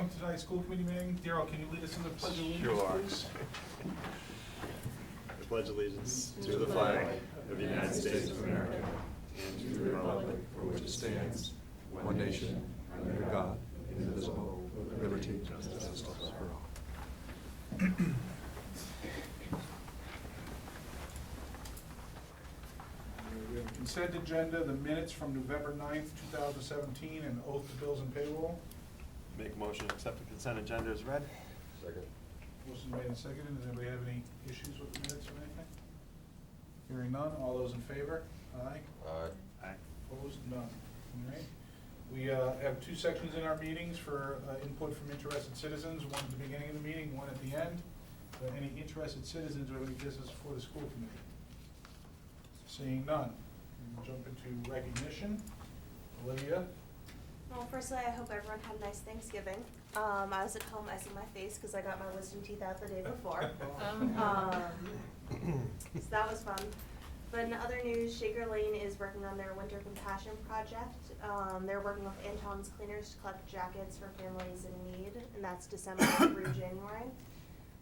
welcome to tonight's school committee meeting. Daryl, can you lead us in the pledge of allegiance, Sure. please? I pledge allegiance to the flag of the United States of America and to the republic for which it stands, one nation, under God, indivisible, with liberty and justice for all. We have a consent agenda, the minutes from November 9th, 2017, and oath to bills and payroll. Make a motion to accept the consent agenda as read. Second. Motion made and seconded. Does anybody have any issues with the minutes or anything? Hearing none, all those in favor? Aye. Aye. Aye. Opposed? None. All right. We have two sections in our meetings for input from interested citizens, one at the beginning of the meeting, one at the end. Any interested citizens or any business for the school committee? Seeing none, we'll jump into recognition. Olivia? Well, firstly, I hope everyone had a nice Thanksgiving. I was at home icing my face because I got my wisdom teeth out the day before. So that was fun. But in other news, Shaker Lane is working on their Winter Compassion project. They're working with Anton's Cleaners to collect jackets for families in need, and that's December through January.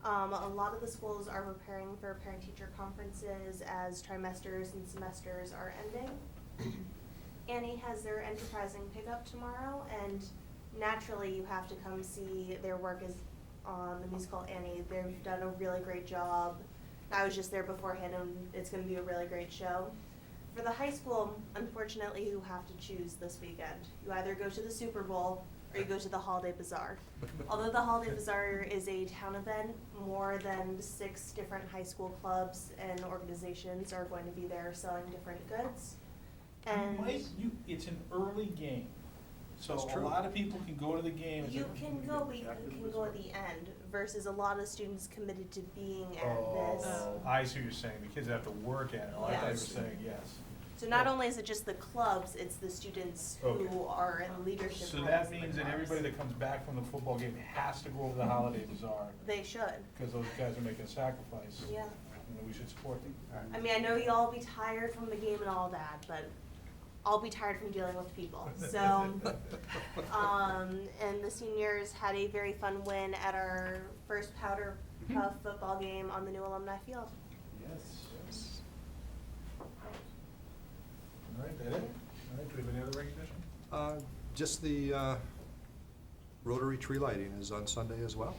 A lot of the schools are preparing for parent-teacher conferences as trimesters and semesters are ending. Annie has their enterprising pickup tomorrow, and naturally you have to come see their work is on the musical Annie. They've done a really great job. I was just there beforehand, and it's going to be a really great show. For the high school, unfortunately, you have to choose this weekend. You either go to the Super Bowl or you go to the Holiday Bazaar. Although the Holiday Bazaar is a town event, more than 6 different high school clubs and organizations are going to be there selling different goods. And It's an early game, so That's a true. lot of people can go to the game. you can go, but you can go at the end, versus a lot of students committed to being at this. I see what you're saying, the kids have to work at it. Oh, I thought you were Yes. saying yes. So not only is it just the clubs, it's the students Okay. who are in leadership So roles that in the means that clubs. everybody that comes back from the football game has to go over the Holiday Bazaar, They should, because those guys are making a sacrifice. yeah. And we should support them. I mean, I know you all be tired from the game and all that, but I'll be tired from dealing with people. So, and the seniors had a very fun win at our first Powder Puff football game on the new alumni field. Yes. All right, that it? All right, do we have any other recognition? Just the Rotary tree lighting is on Sunday as well.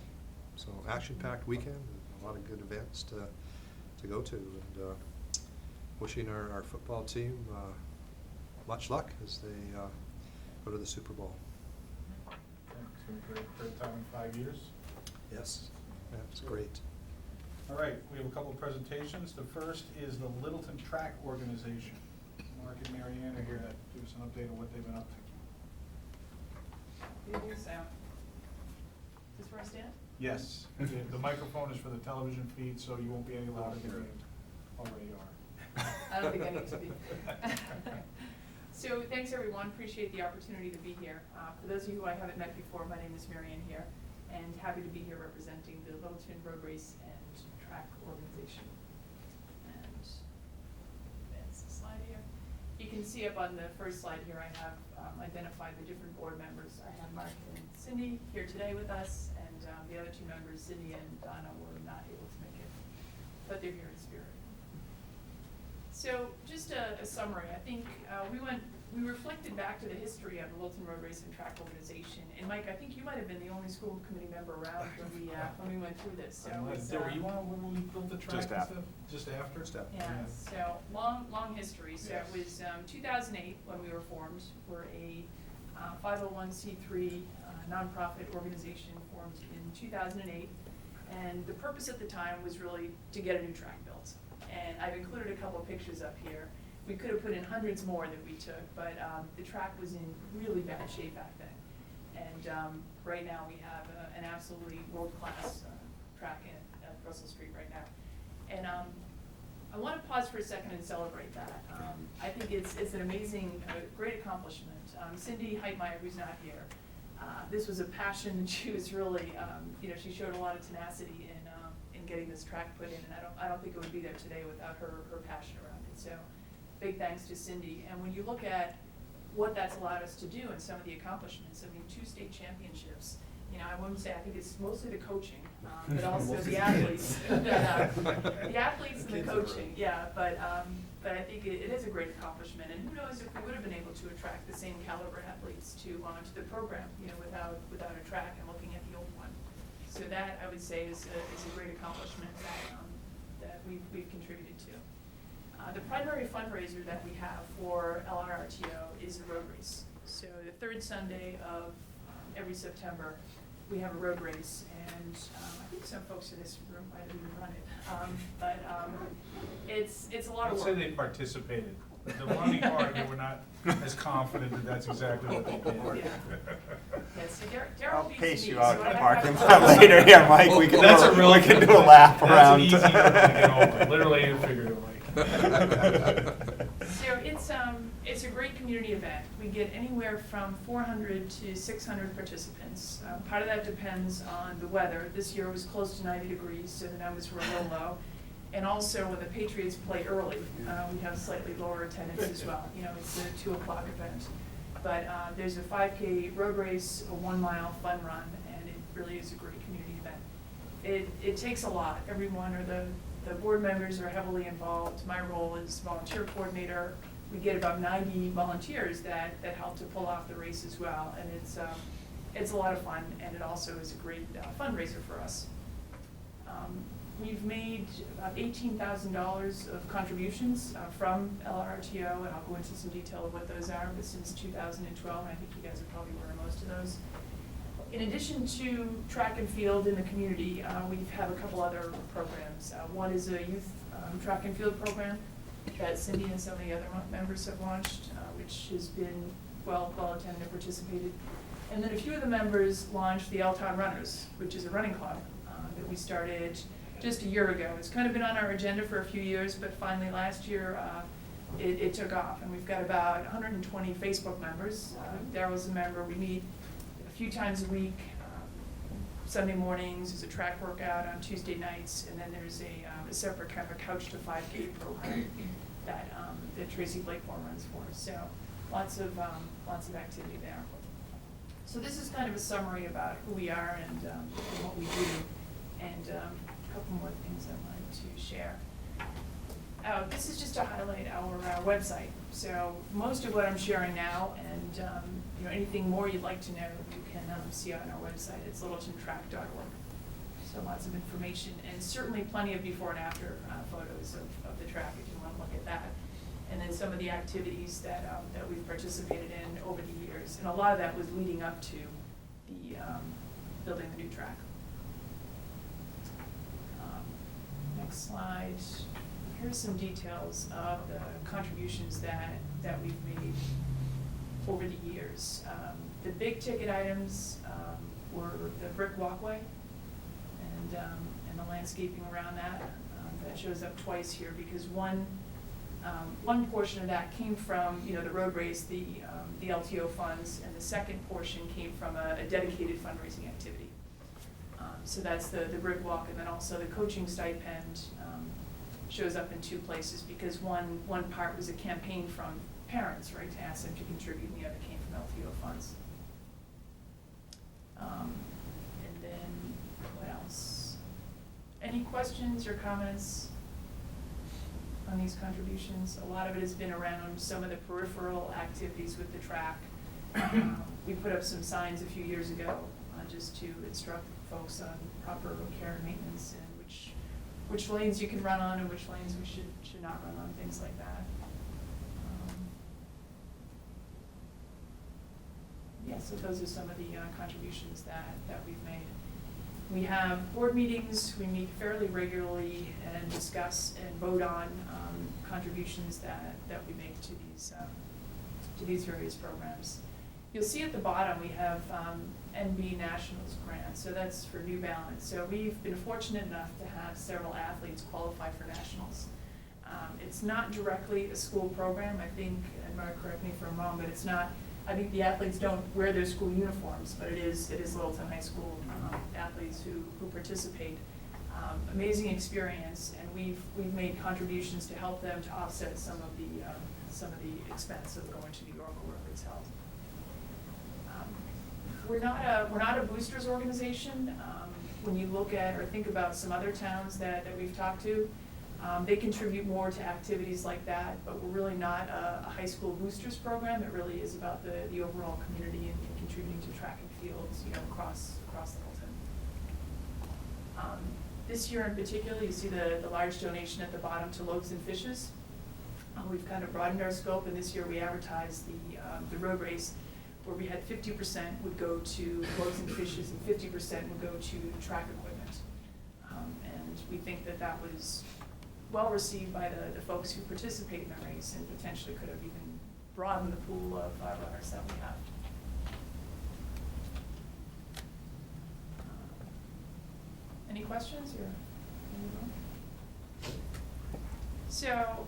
So action-packed weekend, a lot of good events to go to, and wishing our football team much luck as they go to the Super Bowl. Okay, it's been a great time in 5 years. Yes, that's great. All right, we have a couple of presentations. The first is the Littleton Track Organization. Mark and Mary Ann are here to give us an update on what they've been up to. Good news, Sam. Is this where I stand? Yes, the microphone is for the television feed, so you won't be any louder than you already are. I don't think I need to be. So thanks everyone, appreciate the opportunity to be here. For those of you who I haven't met before, my name is Marianne here, and happy to be here representing the Littleton Road Race and Track Organization. And advance the slide here. You can see up on the first slide here, I have identified the different board members. I have Mark and Cindy here today with us, and the other 2 members, Cindy and Donna, were not able to make it, but they're here in spirit. So just a summary, I think we reflected back to the history of the Littleton Road Race and Track Organization. And Mike, I think you might have been the only school committee member around when we went through this. So it's, Were you on when we built the track Just and after. stuff? Just after? Just after. yeah, so long history. So Yes. it was 2008 when we were formed. We're a 501c3 nonprofit organization formed in 2008. And the purpose at the time was really to get a new track built. And I've included a couple of pictures up here. We could have put in hundreds more that we took, but the track was in really bad shape back then. And right now we have an absolutely world-class track at Russell Street right now. And I want to pause for a second and celebrate that. I think it's an amazing, great accomplishment. Cindy Heitmeyer, who's not here, this was a passion, and she was really, she showed a lot of tenacity in getting this track put in, and I don't think it would be there today without her passion around it. So big thanks to Cindy. And when you look at what that's allowed us to do and some of the accomplishments, I mean, 2 state championships You know, I wouldn't say, I think it's mostly the coaching, but also the athletes. The athletes and the coaching, yeah, but I think it is a great accomplishment, and who knows if we would have been able to attract the same caliber athletes to the program, you know, without a track and looking at the old one. So that, I would say, is a great accomplishment that we've contributed to. The primary fundraiser that we have for LRRTO is the road race. So the third Sunday of every September, we have a road race, and I think some folks in this room might have even run it. But it's a lot of Let's work. say they participated. The running part, they were not as confident that that's exactly what they did. Yeah, so Daryl I'll beats pace me, you out so in I the have parking to- lot later here, Mike. We can That's do a real- we can do a lap That's around. an easy one to get over, literally and figuratively. So it's a great community event. We get anywhere from 400 to 600 participants. Part of that depends on the weather. This year was close to 90 degrees, so the numbers were a little low. And also, when the Patriots play early, we have slightly lower attendance as well. You know, it's a 2 o'clock event. But there's a 5K road race, a 1 mile fun run, and it really is a great community event. It takes a lot. Everyone, or the board members are heavily involved. My role is volunteer coordinator. We get about 90 volunteers that help to pull off the race as well. And it's a lot of fun, and it also is a great fundraiser for us. We've made about $18,000 of contributions from LRRTO, and I'll go into some detail of what those are, but since 2012, and I think you guys are probably aware of most of those. In addition to track and field in the community, we have a couple other programs. One is a youth track and field program that Cindy and some of the other members have launched, which has been well attended and participated. And then a few of the members launched the Littleton Runners, which is a running club that we started just a year ago. It's kind of been on our agenda for a few years, but finally last year it took off, and we've got about 120 Facebook members. Daryl's a member. We meet a few times a week. Sunday mornings, there's a track workout on Tuesday nights, and then there's a separate kind of a couch to 5K program that Tracy Blakemore runs for us. So lots of activity there. So this is kind of a summary about who we are and what we do, and a couple more things I wanted to share. This is just to highlight our website. So most of what I'm sharing now, and you know, anything more you'd like to know, you can see on our website. It's littletontrack.org. So lots of information, and certainly plenty of before and after photos of the track if you want to look at that. And then some of the activities that we've participated in over the years, and a lot of that was leading up to the building the new track. Next slide. Here's some details of the contributions that we've made over the years. The big ticket items were the brick walkway and the landscaping around that. That shows up twice here because one portion of that came from the road race, the LTO funds, and the second portion came from a dedicated fundraising activity. So that's the brick walk, and then also the coaching stipend shows up in 2 places because one part was a campaign from parents, right, to ask them to contribute, and the other came from LTO funds. And then what else? Any questions or comments on these contributions? A lot of it has been around some of the peripheral activities with the track. We put up some signs a few years ago just to instruct folks on proper care and maintenance and which lanes you can run on and which lanes we should not run on, things like that. Yeah, so those are some of the contributions that we've made. We have board meetings. We meet fairly regularly and discuss and vote on contributions that we make to these various programs. You'll see at the bottom we have NB Nationals grant, so that's for New Balance. So we've been fortunate enough to have several athletes qualify for nationals. It's not directly a school program, I think, and Mark, correct me if I'm wrong, but it's not. I think the athletes don't wear their school uniforms, but it is Littleton High School athletes who participate. Amazing experience, and we've made contributions to help them to offset some of the expense of going to New York or wherever it's held. We're not a boosters organization. When you look at or think about some other towns that we've talked to, they contribute more to activities like that, but we're really not a high school boosters program. It really is about the overall community and contributing to track and fields, across Littleton. This year in particular, you see the large donation at the bottom to Loaves and Fishes. We've kind of broadened our scope, and this year we advertised the road race, where we had 50% would go to Loaves and Fishes and 50% would go to track equipment. And we think that was well received by the folks who participate in the race, and potentially could have even broadened the pool of runners that we have. Any questions or? So,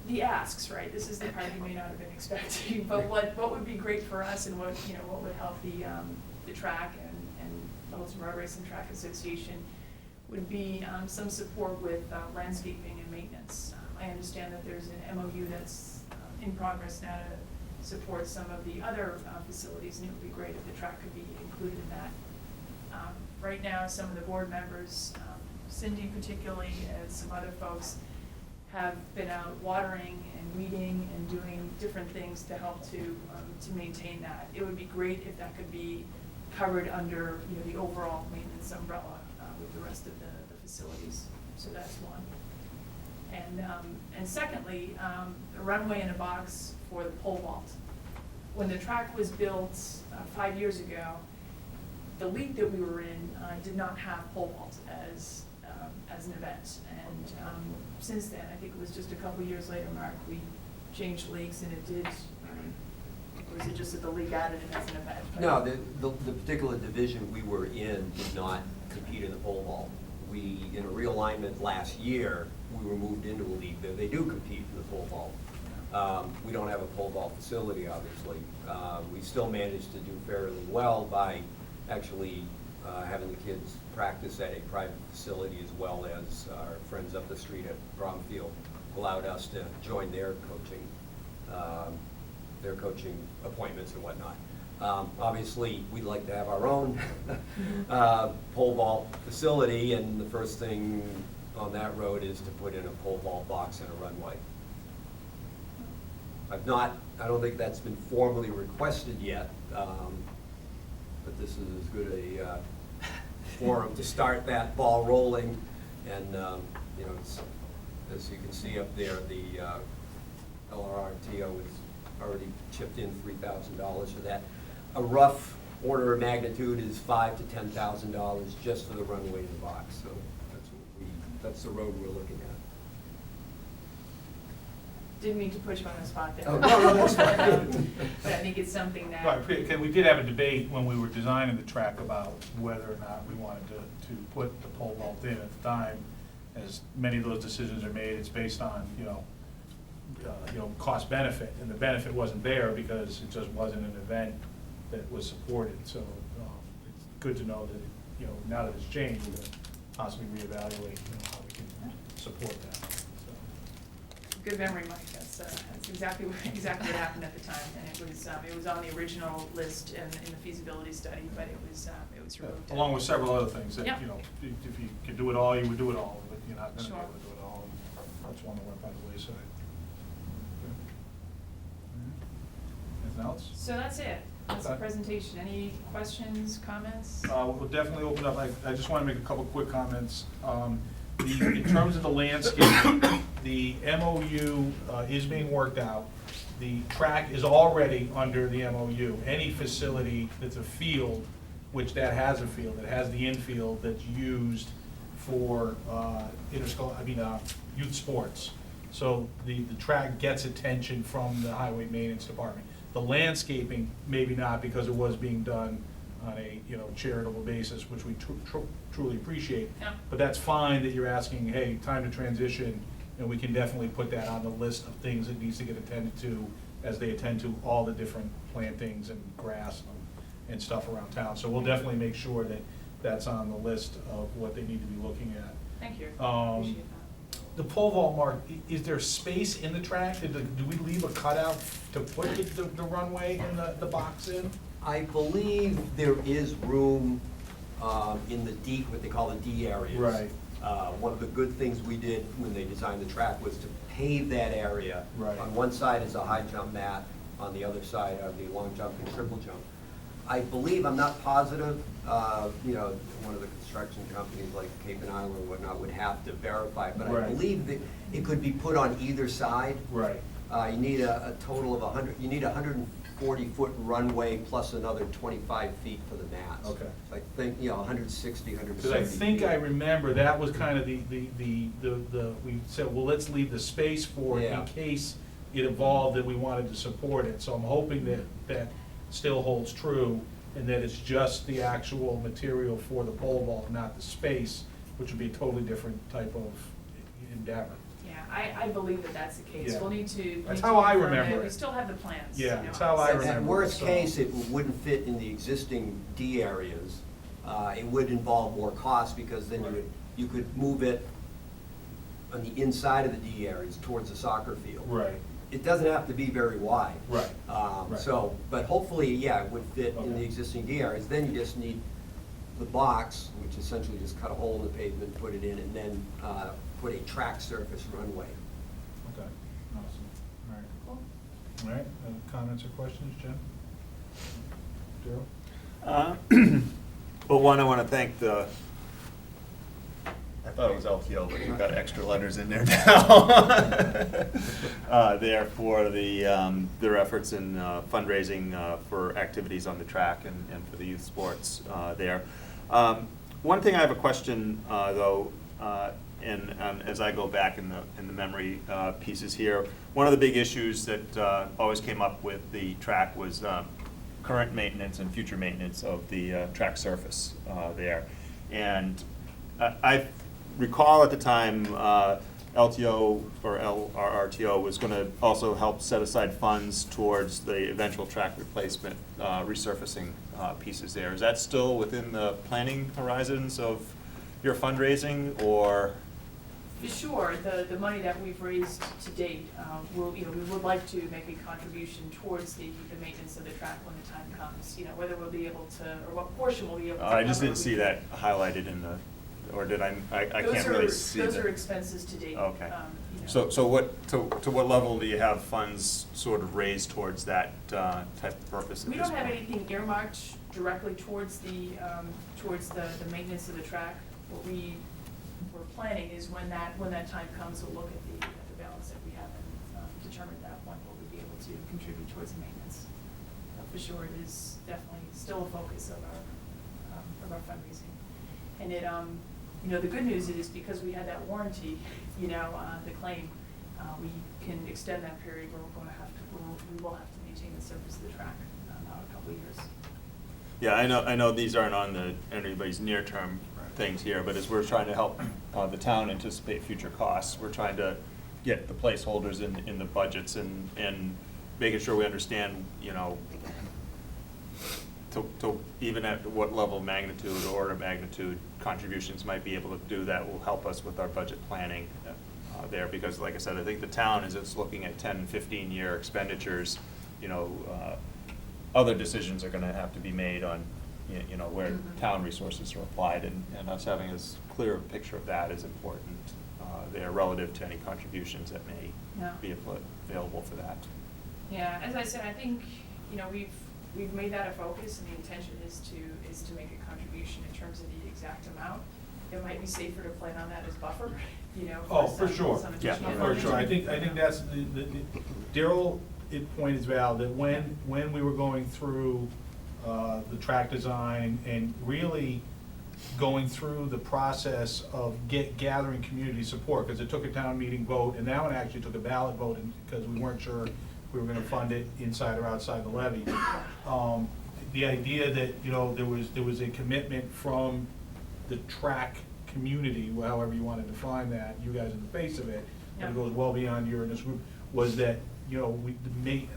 the asks, right? This is the part you may not have been expecting, but what would be great for us, and what would help the track and Littleton Road Race and Track Association would be some support with landscaping and maintenance. I understand that there's an MOU that's in progress now to support some of the other facilities, and it would be great if the track could be included in that. Right now, some of the board members, Cindy particularly, and some other folks, have been out watering and weeding and doing different things to help to maintain that. It would be great if that could be covered under the overall maintenance umbrella with the rest of the facilities. So that's one. And secondly, a runway in a box for the pole vault. When the track was built 5 years ago, the league that we were in did not have pole vault as an event. And since then, I think it was just a couple years later, Mark, we changed leagues, and it did, or was it just that the league added it as an event? No, the particular division we were in did not compete in the pole vault. We, in a realignment last year, we were moved into a league that they do compete in the pole vault. We don't have a pole vault facility, obviously. We still managed to do fairly well by actually having the kids practice at a private facility, as well as our friends up the street at Bromfield allowed us to join their coaching appointments and whatnot. Obviously, we'd like to have our own pole vault facility, and the first thing on that road is to put in a pole vault box and a runway. I don't think that's been formally requested yet, but this is as good a forum to start that ball rolling. And it's, as you can see up there, the LRRTO has already chipped in $3,000 for that. A rough order of magnitude is $5,000 to $10,000 just for the runway in the box. So that's the road we're looking at. Didn't mean to put you on the spot there. Oh, no, that's fine. But I think it's something that. Right, because we did have a debate when we were designing the track about whether or not we wanted to put the pole vault in at the time. As many of those decisions are made, it's based on, cost benefit, and the benefit wasn't there because it just wasn't an event that was supported. So it's good to know that, now that it's changed, we're going to possibly reevaluate, how we can support that. Good memory, Mike. That's exactly what happened at the time, and it was on the original list in the feasibility study, but it was removed. Along with several other things that, Yep. If you could do it all, you would do it all, but you're not going to be Sure. able to do it all. That's one that went by the wayside. Anything else? So that's it. That's the Okay. presentation. Any questions, comments? We'll definitely open up. I just want to make a couple quick comments. In terms of the landscape, the MOU is being worked out. The track is already under the MOU. Any facility that's a field, which that has a field, it has the infield that's used for youth sports. So the track gets attention from the highway maintenance department. The landscaping, maybe not, because it was being done on a charitable basis, which we truly appreciate. Yeah. But that's fine that you're asking, hey, time to transition, and we can definitely put that on the list of things that needs to get attended to as they attend to all the different plantings and grass and stuff around town. So we'll definitely make sure that that's on the list of what they need to be looking at. Thank you. The Appreciate that. pole vault, Mark, is there space in the track? Do we leave a cutout to put the runway and the box in? I believe there is room in the D, what they call the D areas. Right. One of the good things we did when they designed the track was to pave that area. Right. On one side is a high jump mat, on the other side are the long jump and triple jump. I believe, I'm not positive, you know, one of the construction companies like Cape and Island or whatnot would have to verify, but I Right. believe that it could be put on either side. Right. You need a total of 100, you need a 140-foot runway plus another 25 feet for the mats. Okay. So I think, you know, 160, 170 Because I think feet. I remember that was kind of we said, well, let's leave the space for it in Yeah. case it evolved and we wanted to support it. So I'm hoping that that still holds true and that it's just the actual material for the pole vault, not the space, which would be a totally different type of endeavor. Yeah, I believe that that's the case. Yeah. We'll need to. That's need how to I confirm remember it. it. We still have the plans. Yeah, you know, it's how I it's- remember. At worst so- case, it wouldn't fit in the existing D areas. It would involve more cost because then Right. you could move it on the inside of the D areas towards the soccer field. Right. It doesn't have to be very wide. Right. Right. So, but hopefully, yeah, it would fit in the Okay. existing D areas. Then you just need the box, which essentially just cut a hole in the pavement, put it in, and then put a track surface runway. Okay, awesome. All right. Cool. All right, comments or questions, Jim? Daryl? Well, one, I want to thank the, I thought it was LTO, but you've got extra letters in there now. There for their efforts in fundraising for activities on the track and for the youth sports there. One thing I have a question though, and as I go back in the memory pieces here, one of the big issues that always came up with the track was current maintenance and future maintenance of the track surface there. And I recall at the time LTO or LRRTO was going to also help set aside funds towards the eventual track replacement resurfacing pieces there. Is that still within the planning horizons of your fundraising, or? For sure, the money that we've raised to date, we'll, you know, we would like to make a contribution towards the maintenance of the track when the time comes. You know, whether we'll be able to, or what portion we'll be able to. I just cover, didn't see that highlighted in the, or did I can't really see that. Those are expenses to date. Okay. You know. So what, to what level do you have funds sort of raised towards that type of purpose at We this don't have point? anything earmarked directly towards the maintenance of the track. What we're planning is when that time comes, we'll look at the balance that we have and determine at that point what we'd be able to contribute towards the maintenance. For sure, it is definitely still a focus of our fundraising. And it, you know, the good news is because we had that warranty, you know, the claim, we can extend that period where we will have to maintain the surface of the track now a couple of years. Yeah, I know these aren't on anybody's near-term things here, but as we're trying to help the town anticipate future costs, we're trying to get the placeholders in the budgets and making sure we understand, you know, to even at what level of magnitude or order of magnitude contributions might be able to do that will help us with our budget planning there, because like I said, I think the town, as it's looking at 10 and 15-year expenditures, you know, other decisions are gonna have to be made on, you know, where town resources are applied, and us having as clear a picture of that is important there relative to any contributions that may Yeah. be available for that. Yeah, as I said, I think, you know, we've made that a focus, and the intention is to make a contribution in terms of the exact amount. It might be safer to plan on that as buffer, you know. Oh, for sure. Some Yeah, additional For funding. sure, I think that's the Daryl, point is valid, that when we were going through the track design and really going through the process of gathering community support, because it took a town meeting vote, and that one actually took a ballot vote, because we weren't sure if we were gonna fund it inside or outside the levy. The idea that, you know, there was a commitment from the track community, however you want to define that, you guys in the face of it, and it Yeah. goes well beyond your, in this group, was that, you know, the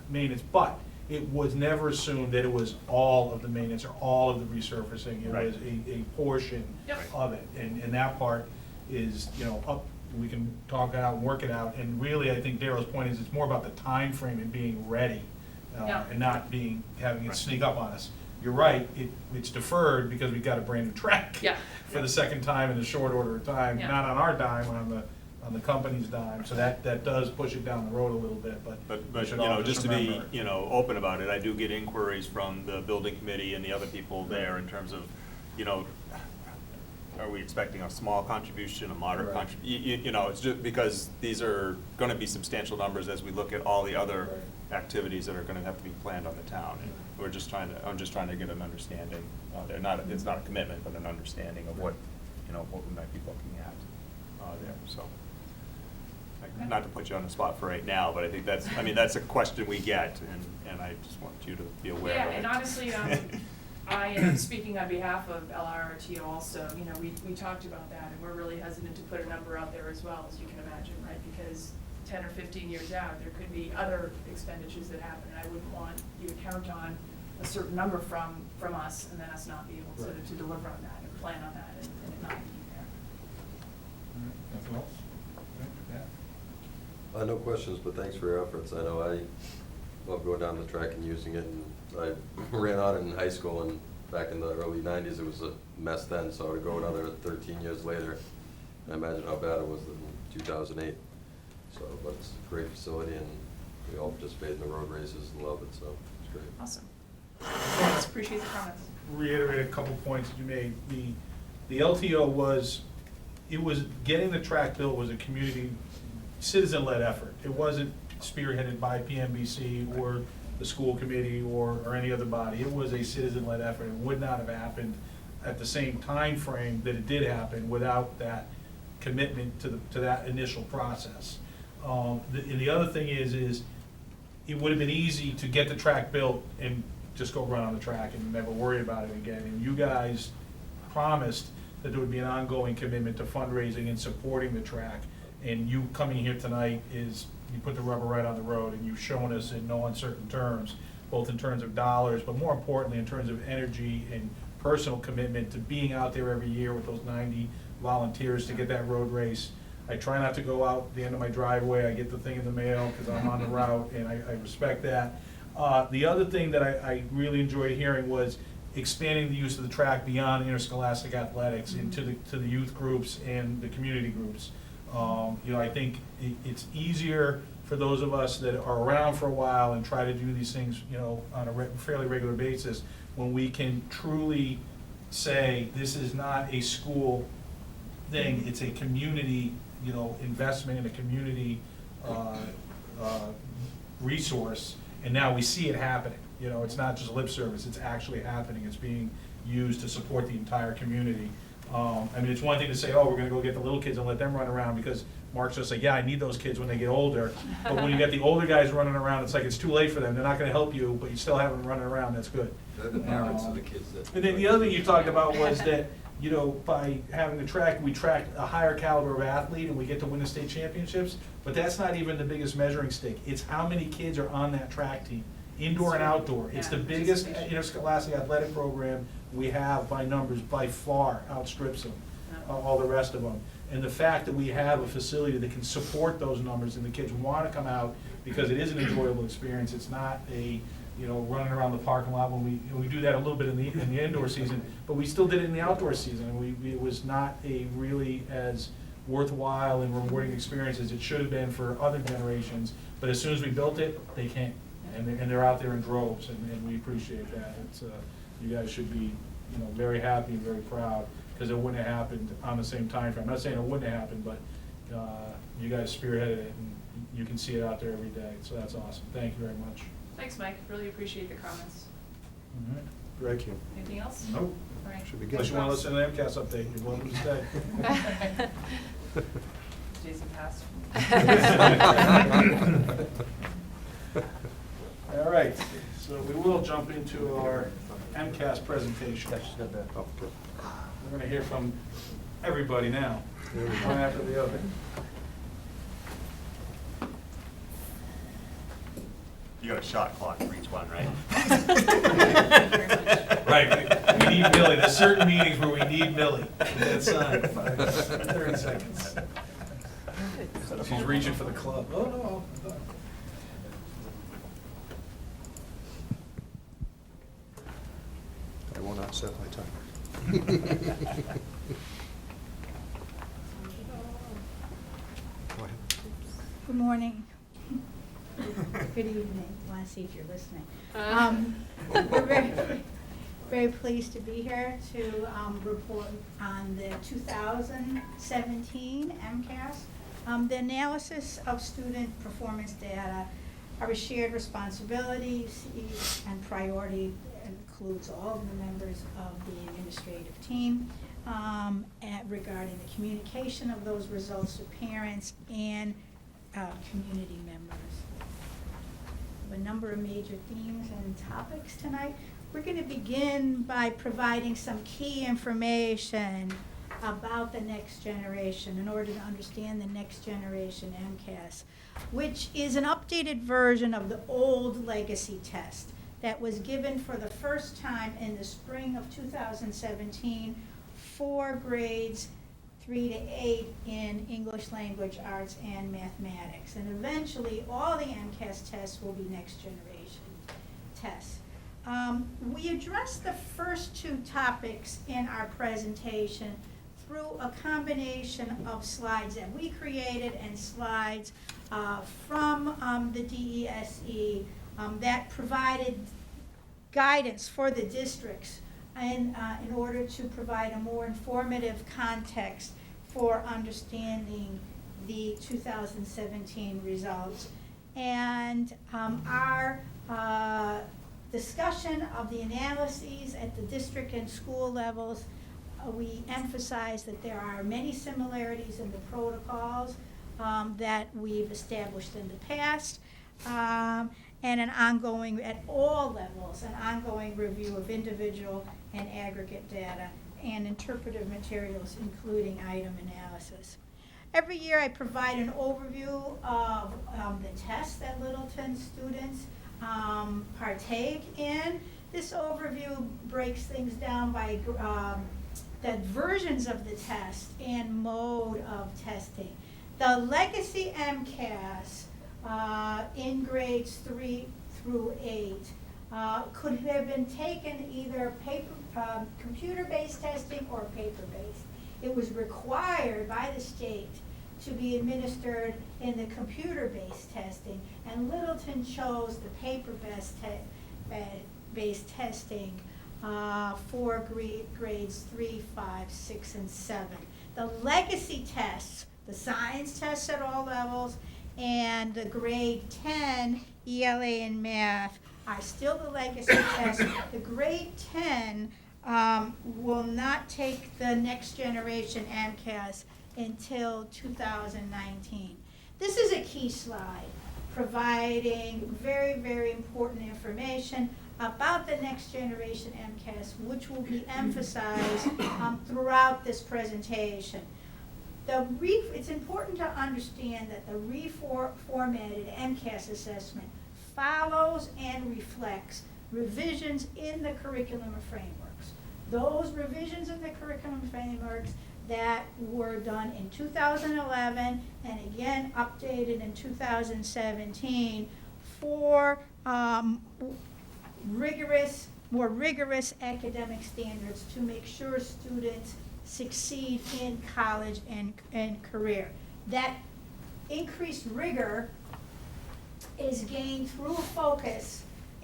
maintenance, but it was never assumed that it was all of the maintenance or all of the resurfacing. It Right. was a portion Yep. of it, and that part is, you know, up, we can talk it out and work it out, and really, I think Daryl's point is, it's more about the time frame and being ready, Yeah. and not having it Right. sneak up on us. you're right, it's deferred because we got a brand new track. Yeah. For the second time in a short order of time, Yeah. not on our dime, on the company's dime, so that does push it down the road a little bit, but. we But, should you all know, just to be, remember. you know, open about it, I do get inquiries from the building committee and the other people there in terms of, you know, are we expecting a small contribution, a moderate Right. contribution? You know, it's just because these are gonna be substantial numbers as we look at all the other activities that are gonna have to be planned on the town. And I'm just trying to get an understanding, it's not a commitment, but an understanding of what, you know, what we might be looking at, there, so. Like, not to put you on the spot for right now, but I think that's a question we get, and I just want you to be aware of it. Yeah, and honestly, I am speaking on behalf of LRRT also, you know, we talked about that, and we're really hesitant to put a number out there as well, as you can imagine, right? Because 10 or 15 years out, there could be other expenditures that happen, and I wouldn't want you to count on a certain number from us, and then us not be able Right. to deliver on that, and plan on that, and it not be there. All right, nothing else? Okay, yeah. No questions, but thanks for your efforts. I know I love going down the track and using it, and I ran on in high school, and back in the early 90s, it was a mess then, so to go another 13 years later, I imagine how bad it was in 2008. So, but it's a great facility, and we all participate in the road races and love it, so it's great. Awesome. Thanks, appreciate the comments. Reiterate a couple points that you made. The LTO was getting the track built was a community, citizen-led effort. It wasn't spearheaded by PMBC or the school committee or any other body. It was a citizen-led effort. It would not have happened at the same time frame that it did happen without that commitment to that initial process. The other thing is it would have been easy to get the track built and just go run on the track and never worry about it again. And you guys promised that there would be an ongoing commitment to fundraising and supporting the track. And you coming here tonight is, you put the rubber right on the road, and you've shown us in no uncertain terms, both in terms of dollars, but more importantly, in terms of energy and personal commitment to being out there every year with those 90 volunteers to get that road race. I try not to go out the end of my driveway. I get the thing in the mail because I'm on the route, and I respect that. The other thing that I really enjoyed hearing was expanding the use of the track beyond interscholastic athletics into the youth groups and the community groups. You know, I think it's easier for those of us that are around for a while and try to do these things, you know, on a fairly regular basis, when we can truly say, this is not a school thing, it's a community, you know, investment in a community resource, and now we see it happening. You know, it's not just lip service, it's actually happening, it's being used to support the entire community. I mean, it's one thing to say, oh, we're gonna go get the little kids and let them run around, because Mark's just like, yeah, I need those kids when they get older. But when you get the older guys running around, it's like it's too late for them, they're not gonna help you, but you still have them running around, that's good. They're the parents of the kids that. And then the other thing you talked about was that, you know, by having the track, we track a higher caliber of athlete and we get to win the state championships, but that's not even the biggest measuring stick. It's how many kids are on that track team, indoor and outdoor. It's the Yeah, biggest participation. interscholastic athletic program we have by numbers, by far outstrips them, all the rest of them. And the fact that we have a facility that can support those numbers and the kids want to come out because it is an enjoyable experience. It's not a, you know, running around the parking lot when we do that a little bit in the indoor season, but we still did it in the outdoor season. And it was not a really as worthwhile and rewarding experience as it should have been for other generations. But as soon as we built it, they came, and they're out there in droves, and we appreciate that. It's you guys should be, you know, very happy and very proud, because it wouldn't have happened on the same time frame. I'm not saying it wouldn't have happened, but you guys spearheaded it, and you can see it out there every day. So that's awesome. Thank you very much. Thanks, Mike, really appreciate the comments. Thank you. Anything else? Nope. All right. Should be good. Unless you want to listen to the MCAS update, you're welcome to stay. Jason passed. All right, so we will jump into our MCAS presentation. Oh, good. We're going to hear from everybody now, one after the other. You got a shot clock for each one, right? Right, we need Millie. There's certain meetings where we need Millie. That sign, 30 seconds. She's reaching for the club. Oh, no. I will not set my timer. Go ahead. Good morning. Good evening. I want to see if you're listening. We're very pleased to be here to report on the 2017 MCAS. The analysis of student performance data are a shared responsibility and priority, includes all of the members of the administrative team regarding the communication of those results to parents and community members. We have a number of major themes and topics tonight. We're going to begin by providing some key information about the next generation in order to understand the next generation MCAS, which is an updated version of the old legacy test that was given for the first time in the spring of 2017 for grades 3 to 8 in English language arts and mathematics. And eventually all the MCAS tests will be next generation tests. We addressed the first two topics in our presentation through a combination of slides that we created and slides from the DESE that provided guidance for the districts in order to provide a more informative context for understanding the 2017 results. And our discussion of the analyses at the district and school levels, we emphasize that there are many similarities in the protocols that we've established in the past, and an ongoing, at all levels, an ongoing review of individual and aggregate data and interpretive materials, including item analysis. Every year I provide an overview of the tests that Littleton students partake in. This overview breaks things down by the versions of the test and mode of testing. The legacy MCAS in grades 3 through 8 could have been taken either computer-based testing or paper-based. It was required by the state to be administered in the computer-based testing, and Littleton chose the paper-based testing for grades 3, 5, 6, and 7. The legacy tests, the science tests at all levels, and the grade 10 ELA and math are still the legacy tests. The grade 10 will not take the next generation MCAS until 2019. This is a key slide providing very, very important information about the next generation MCAS, which will be emphasized throughout this presentation. It's important to understand that the reformatted MCAS assessment follows and reflects revisions in the curriculum frameworks. Those revisions in the curriculum frameworks that were done in 2011 and again updated in 2017 for more rigorous academic standards to make sure students succeed in college and career. That increased rigor is gained through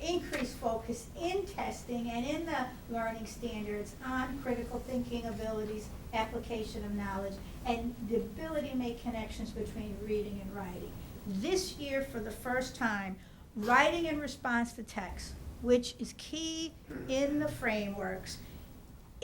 increased focus in testing and in the learning standards on critical thinking abilities, application of knowledge, and the ability to make connections between reading and writing. This year, for the first time, writing in response to text, which is key in the frameworks,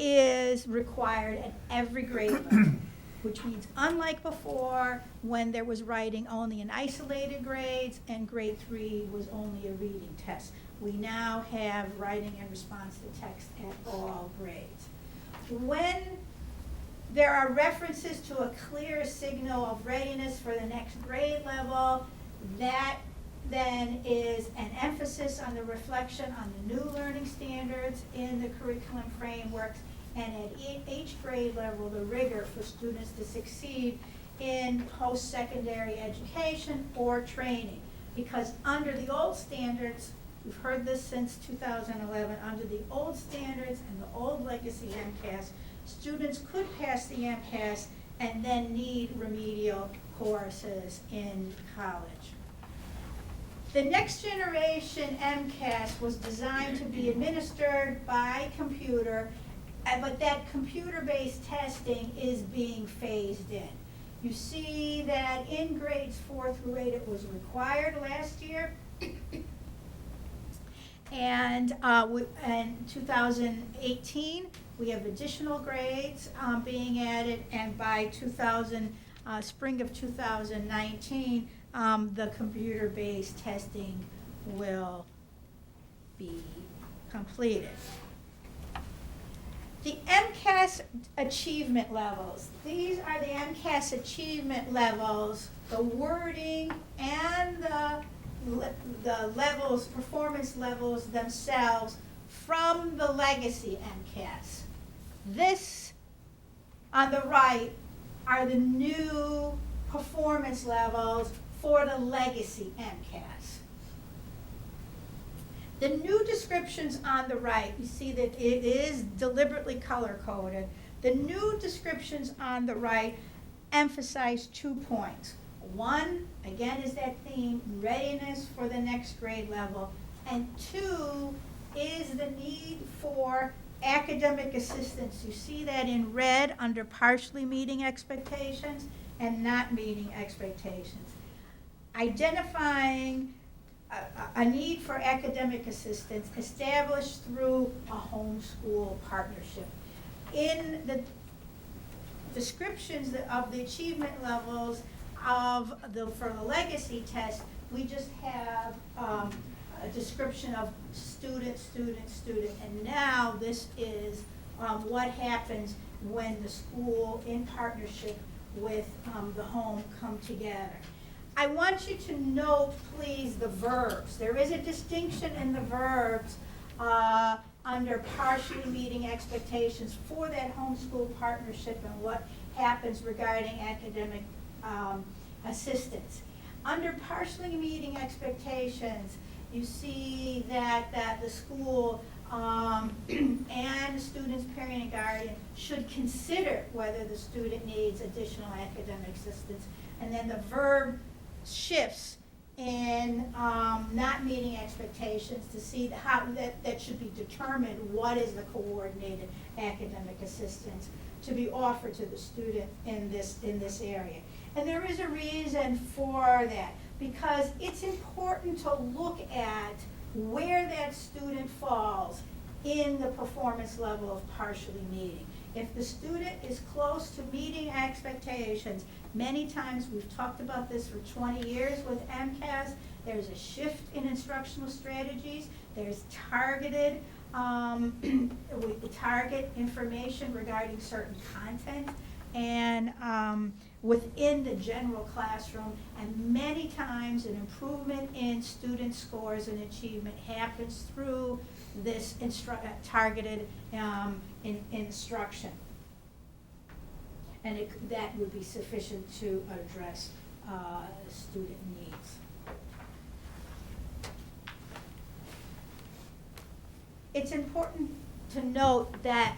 is required at every grade level, which means unlike before when there was writing only in isolated grades and grade 3 was only a reading test. We now have writing in response to text at all grades. When there are references to a clear signal of readiness for the next grade level, that then is an emphasis on the reflection on the new learning standards in the curriculum frameworks, and at each grade level, the rigor for students to succeed in post-secondary education or training. Because under the old standards, we've heard this since 2011, under the old standards and the legacy MCAS, students could pass the MCAS and then need remedial courses in college. The next generation MCAS was designed to be administered by computer, but that computer-based testing is being phased in. You see that in grades 4 through 8 it was required last year. And in 2018, we have additional grades being added, and by spring of 2019, the computer-based testing will be completed. The MCAS achievement levels. These are the MCAS achievement levels, the wording and the levels, performance levels themselves from the legacy MCAS. This on the right are the new performance levels for the legacy MCAS. The new descriptions on the right, you see that it is deliberately color-coded. The new descriptions on the right emphasize 2 points. One, again, is that theme, readiness for the next grade level. And 2 is the need for academic assistance. You see that in red under partially meeting expectations and not meeting expectations. Identifying a need for academic assistance established through a homeschool partnership. In the descriptions of the achievement levels for the legacy test, we just have a description of student, student, student, and now this is what happens when the school in partnership with the home come together. I want you to note, please, the verbs. There is a distinction in the verbs under partially meeting expectations for that homeschool partnership and what happens regarding academic assistance. Under partially meeting expectations, you see that the school and the student's parent and guardian should consider whether the student needs additional academic assistance. And then the verb shifts in not meeting expectations to see how that should be determined what is the coordinated academic assistance to be offered to the student in this area. And there is a reason for that, because it's important to look at where that student falls in the performance level of partially meeting. If the student is close to meeting expectations, many times, we've talked about this for 20 years with MCAS, there's a shift in instructional strategies, there's targeted, we target information regarding certain content and within the general classroom, and many times an improvement in student scores and achievement happens through this targeted instruction. And that would be sufficient to address student needs. It's important to note that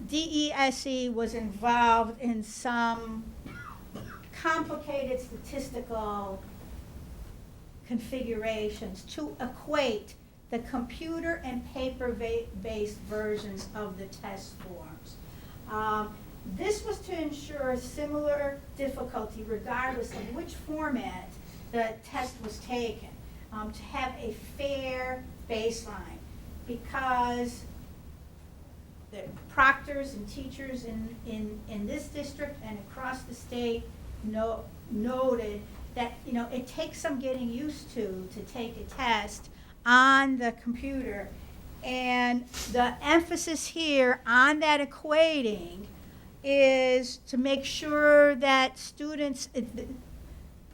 DESE was involved in some complicated statistical configurations to equate the computer and paper-based versions of the test forms. This was to ensure similar difficulty regardless of which format the test was taken, to have a fair baseline, because the proctors and teachers in this district and across the state noted that it takes some getting used to take a test on the computer, and the emphasis here on that equating is to make sure that students,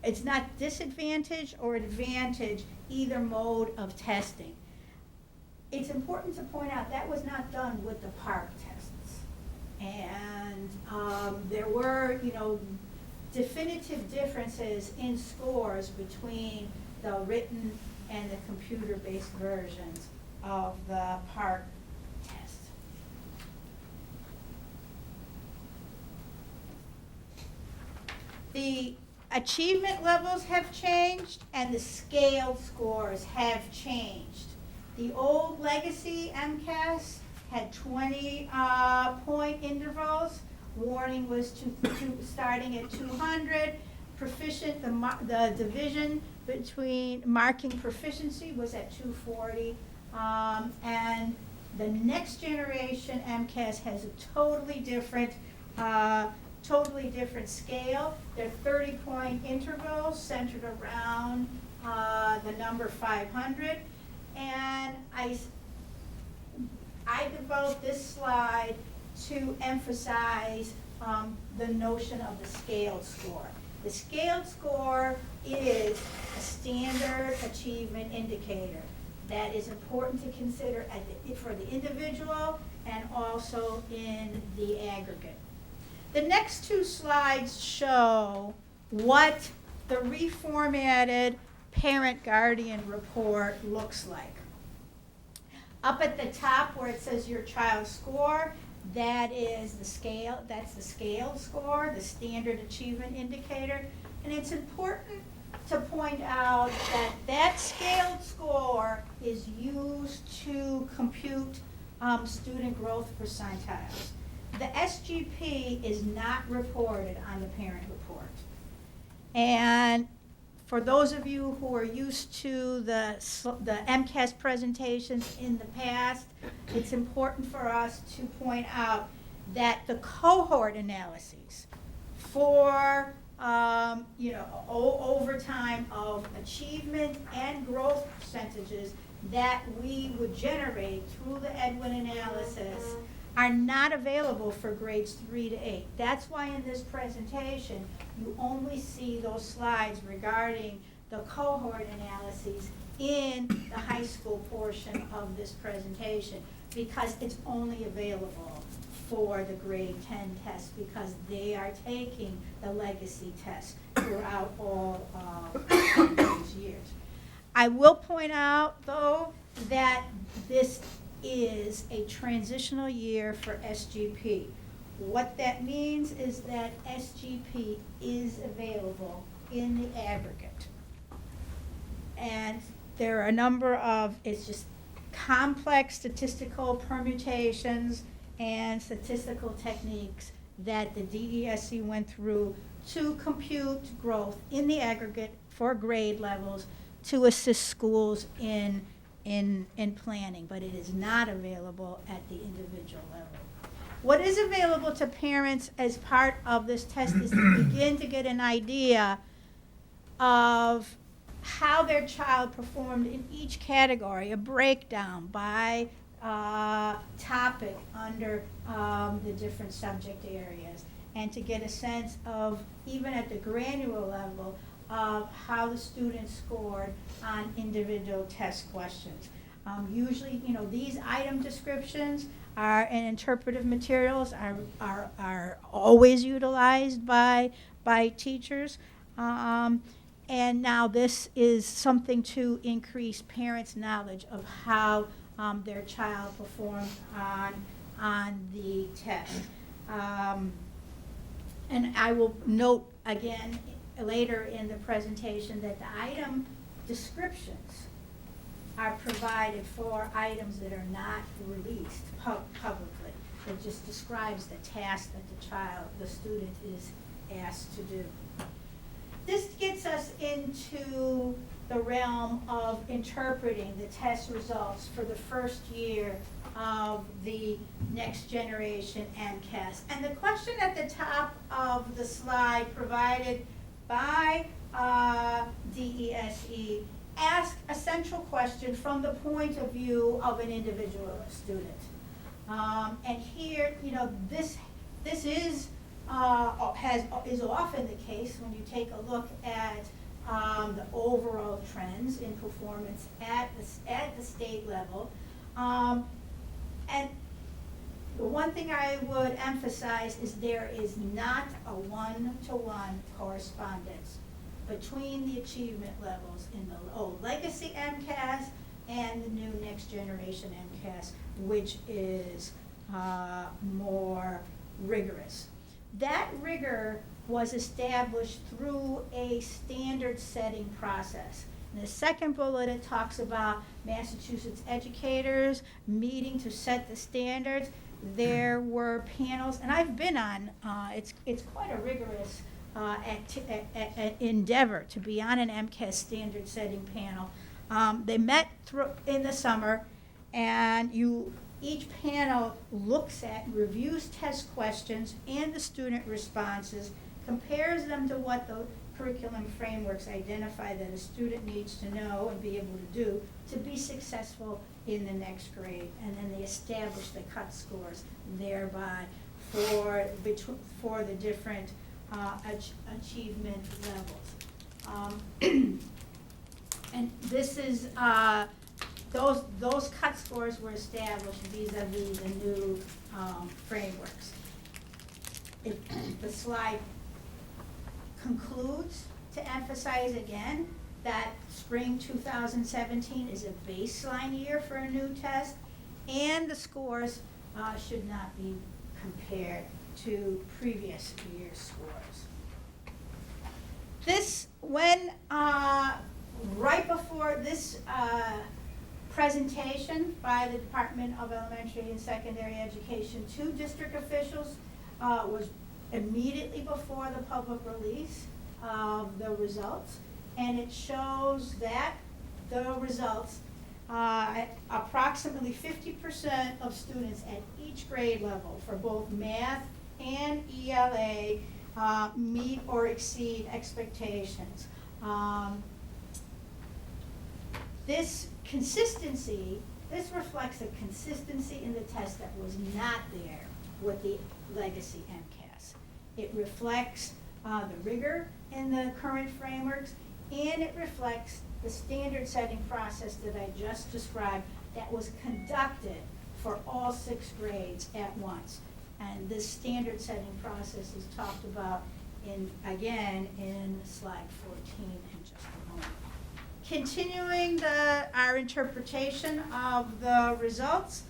it's not disadvantage or advantage either mode of testing. It's important to point out that was not done with the PARCC tests. And there were, definitive differences in scores between the written and the computer-based versions of the PARCC tests. The achievement levels have changed and the scaled scores have changed. The old legacy MCAS had 20 point intervals. Warning was starting at 200. Proficient, the division between marking proficiency was at 240. And the next generation MCAS has a totally different scale. They're 30-point intervals centered around the number 500. And I developed this slide to emphasize the notion of the scaled score. The scaled score is a standard achievement indicator that is important to consider for the individual and also in the aggregate. The next two slides show what the reformatted parent-guardian report looks like. Up at the top where it says your child's score, that is the scale, that's the scaled score, the standard achievement indicator. And it's important to point out that that scaled score is used to compute student growth percentiles. The SGP is not reported on the parent report. And for those of you who are used to the MCAS presentations in the past, it's important for us to point out that the cohort analyses for over time of achievement and growth percentages that we would generate through the Edwin analysis are not available for grades 3 to 8. That's why in this presentation you only see those slides regarding the cohort analyses in the high school portion of this presentation, because it's only available for the grade 10 test, because they are taking the legacy test throughout all of these years. I will point out, though, that this is a transitional year for SGP. What that means is that SGP is available in the aggregate. And there are a number of, it's just complex statistical permutations and statistical techniques that the DESE went through to compute growth in the aggregate for grade levels to assist schools in planning, but it is not available at the individual level. What is available to parents as part of this test is to begin to get an idea of how their child performed in each category, a breakdown by topic under the different subject areas, and to get a sense of, even at the granular level, of how the students scored on individual test questions. Usually, these item descriptions and interpretive materials are always utilized by teachers. And now this is something to increase parents' knowledge of how their child performed on the test. And I will note again later in the presentation that the item descriptions are provided for items that are not released publicly. It just describes the task that the student is asked to do. This gets us into the realm of interpreting the test results for the first year of the next generation MCAS. And the question at the top of the slide provided by DESE asked a central question from the point of view of an individual student. And here, this is often the case when you take a look at the overall trends in performance at the state level. And the one thing I would emphasize is there is not a one-to-one correspondence between the achievement levels in the old legacy MCAS and the new next generation MCAS, which is more rigorous. That rigor was established through a standard setting process. In the second bullet, it talks about Massachusetts educators meeting to set the standards. There were panels, and I've been on, it's quite a rigorous endeavor to be on an MCAS standard setting panel. They met in the summer, and each panel looks at, reviews test questions and the student responses, compares them to what the curriculum frameworks identify that a student needs to know and be able to do to be successful in the next grade. And then they establish the cut scores thereby for the different achievement levels. And this is, those cut scores were established vis-a-vis the new frameworks. The slide concludes to emphasize again that spring 2017 is a baseline year for a new test, and the scores should not be compared to previous year's scores. Right before this presentation by the Department of Elementary and Secondary Education to district officials was immediately before the public release of the results, and it shows that the results, approximately 50% of students at each grade level for both math and ELA meet or exceed expectations. This reflects a consistency in the test that was not there with the legacy MCAS. It reflects the rigor in the current frameworks, and it reflects the standard setting process that I just described that was conducted for all 6 grades at once. And this standard setting process is talked about again in slide 14 in just a moment. Continuing our interpretation of the results,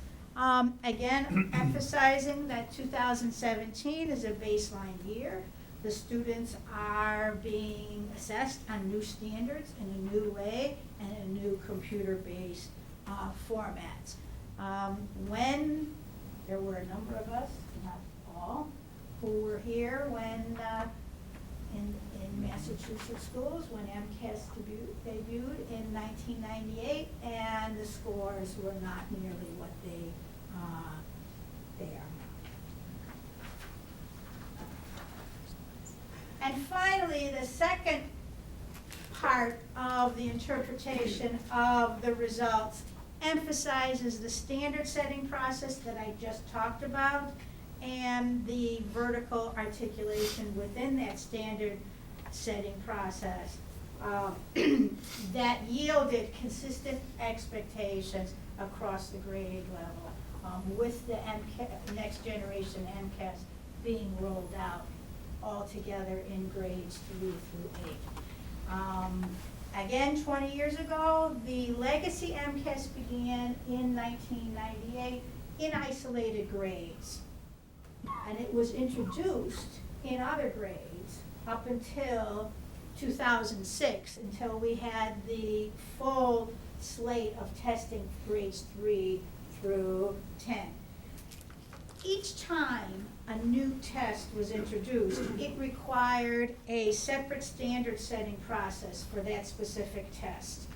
again emphasizing that 2017 is a baseline year. The students are being assessed on new standards in a new way and in new computer-based formats. When there were a number of us, not all, who were here when in Massachusetts schools when MCAS debuted in 1998, and the scores were not nearly what they are now. And finally, the second part of the interpretation of the results emphasizes the standard setting process that I just talked about and the vertical articulation within that standard setting process that yielded consistent expectations across the grade level, with the next generation MCAS being rolled out altogether in grades 3 through 8. Again, 20 years ago, the legacy MCAS began in 1998 in isolated grades. And it was introduced in other grades up until 2006, until we had the full slate of testing grades 3 through 10. Each time a new test was introduced, it required a separate standard setting process for that specific test.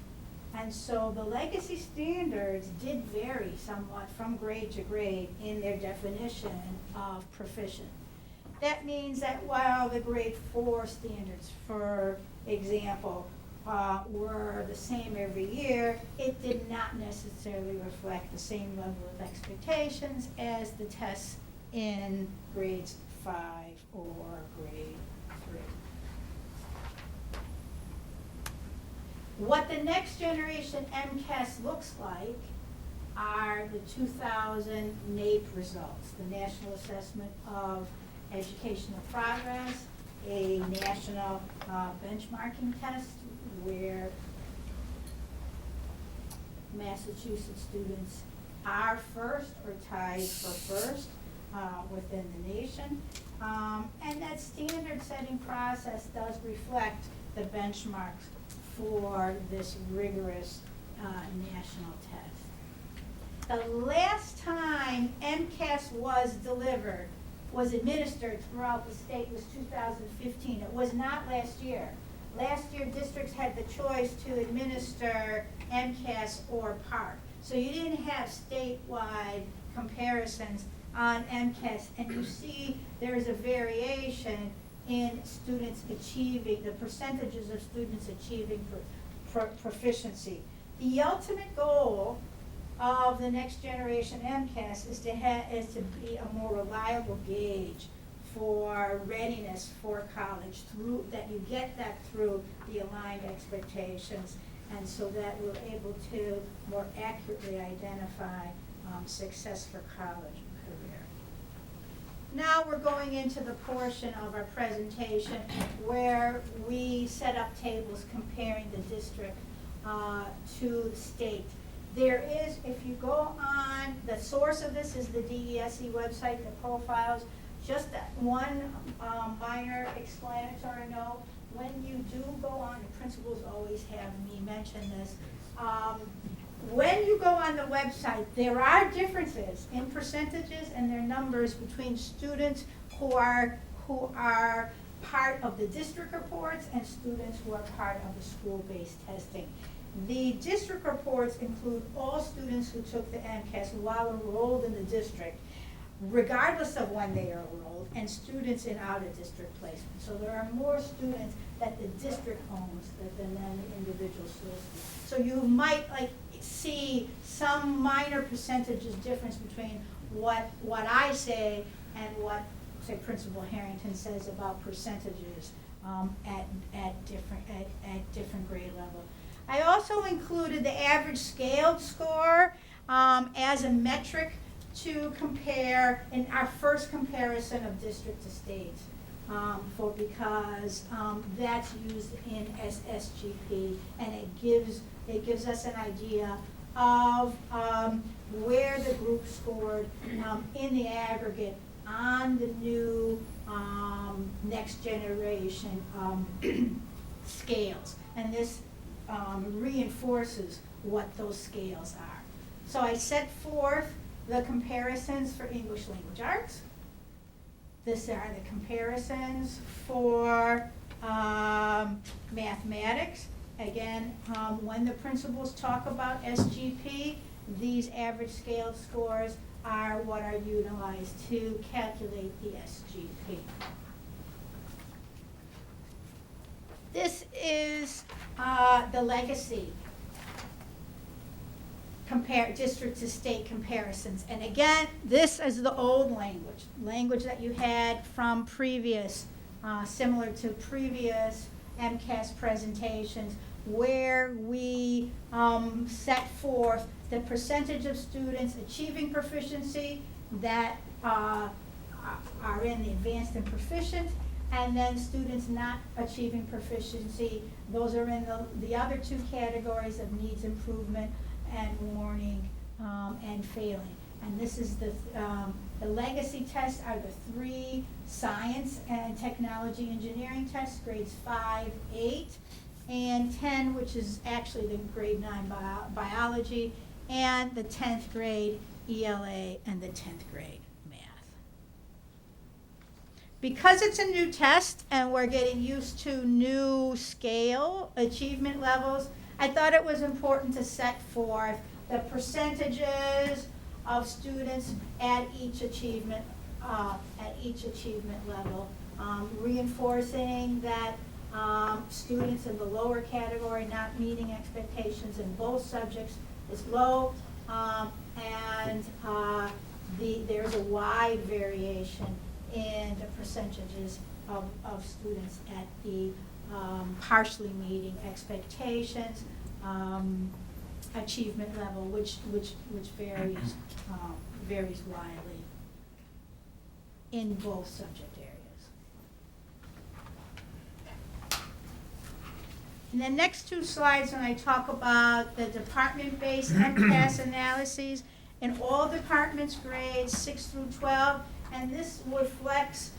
And so the legacy standards did vary somewhat from grade to grade in their definition of proficient. That means that while the grade 4 standards, for example, were the same every year, it did not necessarily reflect the same level of expectations as the tests in grades 5 or grade 3. What the next generation MCAS looks like are the 2000 NAEP results, the National Assessment of Educational Progress, a national benchmarking test where Massachusetts students are first or tied for first. within the nation. And that standard-setting process does reflect the benchmarks for this rigorous national test. The last time MCAS was administered throughout the state was 2015. It was not last year. Last year, districts had the choice to administer MCAS or PART. So you didn't have statewide comparisons on MCAS, and you see there is a variation in students achieving, the percentages of students achieving proficiency. The ultimate goal of the next generation MCAS is to be a more reliable gauge for readiness for college, through that you get that through the aligned expectations, and so that we're able to more accurately identify success for college and career. Now we're going into the portion of our presentation where we set up tables comparing the district to the state. There is, if you go on, the source of this is the DESE website, the profiles. Just one minor explanatory note, when you do go on, the principals always have me mention this, when you go on the website, there are differences in percentages and their numbers between students who are part of the district reports and students who are part of the school-based testing. The district reports include all students who took the MCAS while enrolled in the district, regardless of when they are enrolled, and students in out-of-district placement. So there are more students that the district owns than the individual schools. So you might see some minor percentages difference between what I say and what, say, Principal Harrington says about percentages at different grade level. I also included the average scaled score as a metric to compare in our first comparison of district to state, because that's used in SGP, and it gives us an idea of where the group scored in the aggregate on the new next generation scales, and this reinforces what those scales are. So I set forth the comparisons for English language arts. These are the comparisons for mathematics. Again, when the principals talk about SGP, these average scale scores are what are utilized to calculate the SGP. This is the legacy district to state comparisons. And again, this is the old language that you had from previous, similar to previous MCAS presentations, where we set forth the percentage of students achieving proficiency that are in the advanced and proficient, and then students not achieving proficiency. Those are in the other two categories of needs improvement and warning and failing. And this is the legacy tests are the 3 science and technology engineering tests, grades 5, 8, and 10, which is actually the grade 9 biology, and the 10th grade ELA and the 10th grade math. Because it's a new test and we're getting used to new scale achievement levels, I thought it was important to set forth the percentages of students at each achievement level, reinforcing that students in the lower category not meeting expectations in both subjects is low, and there's a wide variation in the percentages of students at the partially meeting expectations achievement level, which varies widely in both subject areas. In the next 2 slides, when I talk about the department-based MCAS analyses in all departments, grades 6 through 12, and this reflects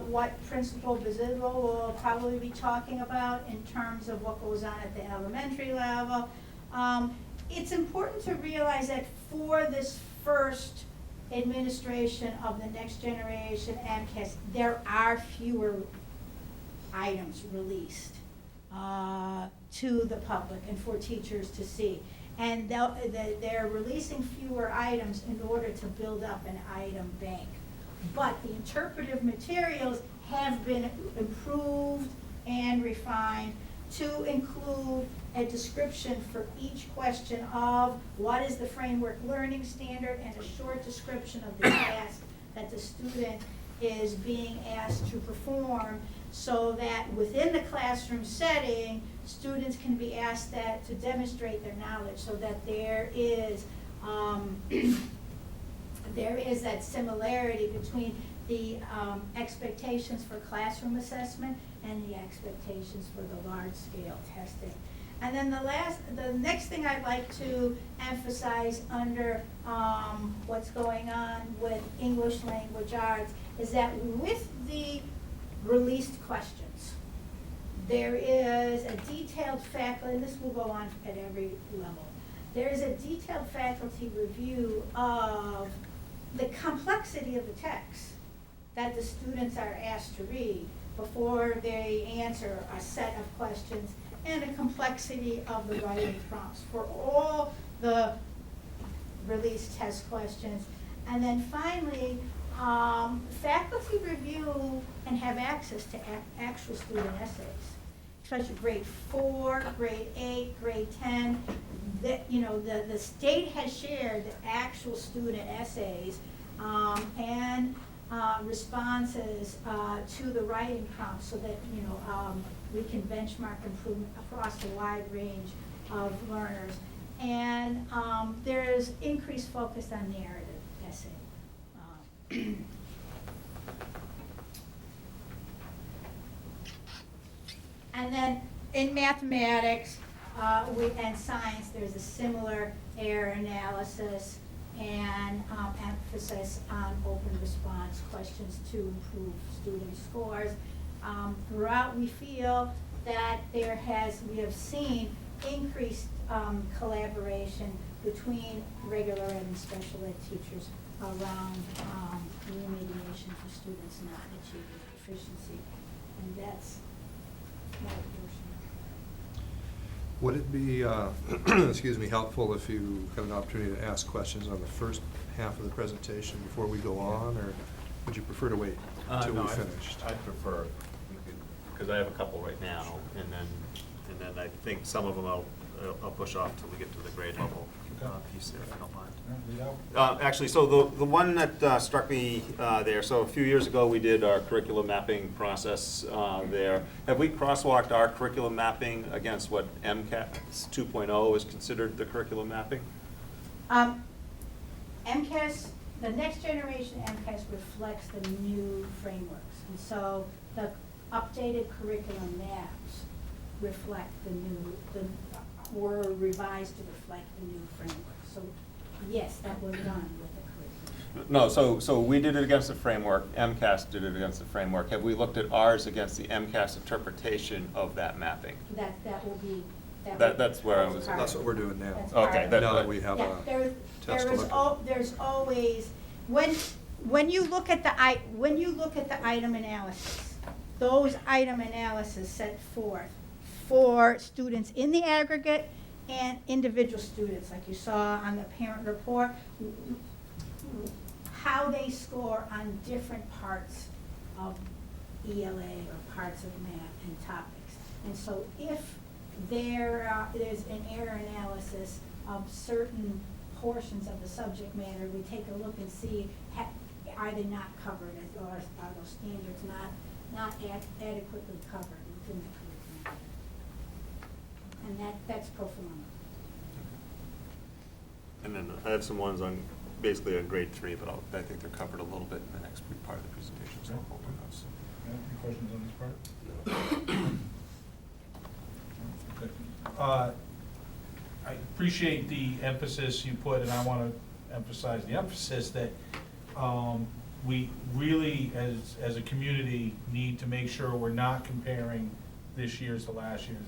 what Principal Bazillo will probably be talking about in terms of what goes on at the elementary level. It's important to realize that for this first administration of the next generation MCAS, there are fewer items released to the public and for teachers to see. And they're releasing fewer items in order to build up an item bank. But the interpretive materials have been improved and refined to include a description for each question of what is the framework learning standard and a short description of the task that the student is being asked to perform, so that within the classroom setting, students can be asked that to demonstrate their knowledge, so that there is that similarity between the expectations for classroom assessment and the expectations for the large-scale testing. And then the next thing I'd like to emphasize under what's going on with English language arts is that with the released questions, there is a detailed faculty, and this will go on at every level, there is a detailed faculty review of the complexity of the text that the students are asked to read before they answer a set of questions, and the complexity of the writing prompts for all the released test questions. And then finally, faculty review and have access to actual student essays, especially grade 4, grade 8, grade 10. The state has shared the actual student essays and responses to the writing prompts, so that we can benchmark improvement across a wide range of learners. And there's increased focus on narrative essay. And then in mathematics and science, there's a similar error analysis and emphasis on open response questions to improve student scores. Throughout, we feel that we have seen increased collaboration between regular ed and special ed teachers around remediation for students not achieving proficiency, and that's my portion. Would it be, excuse me, helpful if you have an opportunity to ask questions on the first half of the presentation before we go on, or would you prefer to wait until No, we're finished? I'd prefer, because I have a couple right now, and then I think some of them I'll push off till we get to the grade level piece there, if you don't mind. Actually, so the one that struck me there, so a few years ago, we did our curriculum mapping process there. Have we crosswalked our curriculum mapping against what MCAS 2.0 is considered the curriculum mapping? MCAS, the next generation MCAS reflects the new frameworks, and so the updated curriculum maps reflect were revised to reflect the new framework. So yes, that was done with the curriculum. No, so we did it against the framework, MCAS did it against the framework. Have we looked at ours against the MCAS interpretation of that mapping? That will be. That's where I was. That's what we're doing now. That's Okay, part of it. Now that we have Yeah, a there's test to look at. there's always, when you look at the item analysis, those item analysis set forth for students in the aggregate and individual students, like you saw on the parent report, how they score on different parts of ELA or parts of math and topics. And so if there's an error analysis of certain portions of the subject matter, we take a look and see, are they not covered, or are those standards not adequately covered within the curriculum? And that's pro forma. And then I have some ones on, basically on grade 3, but I think they're covered a little bit in the next part of the presentation, so I'll hold on those. Any questions on this part? Okay. I appreciate the emphasis you put, and I want to emphasize the emphasis that we really, as a community, need to make sure we're not comparing this year's to last year's.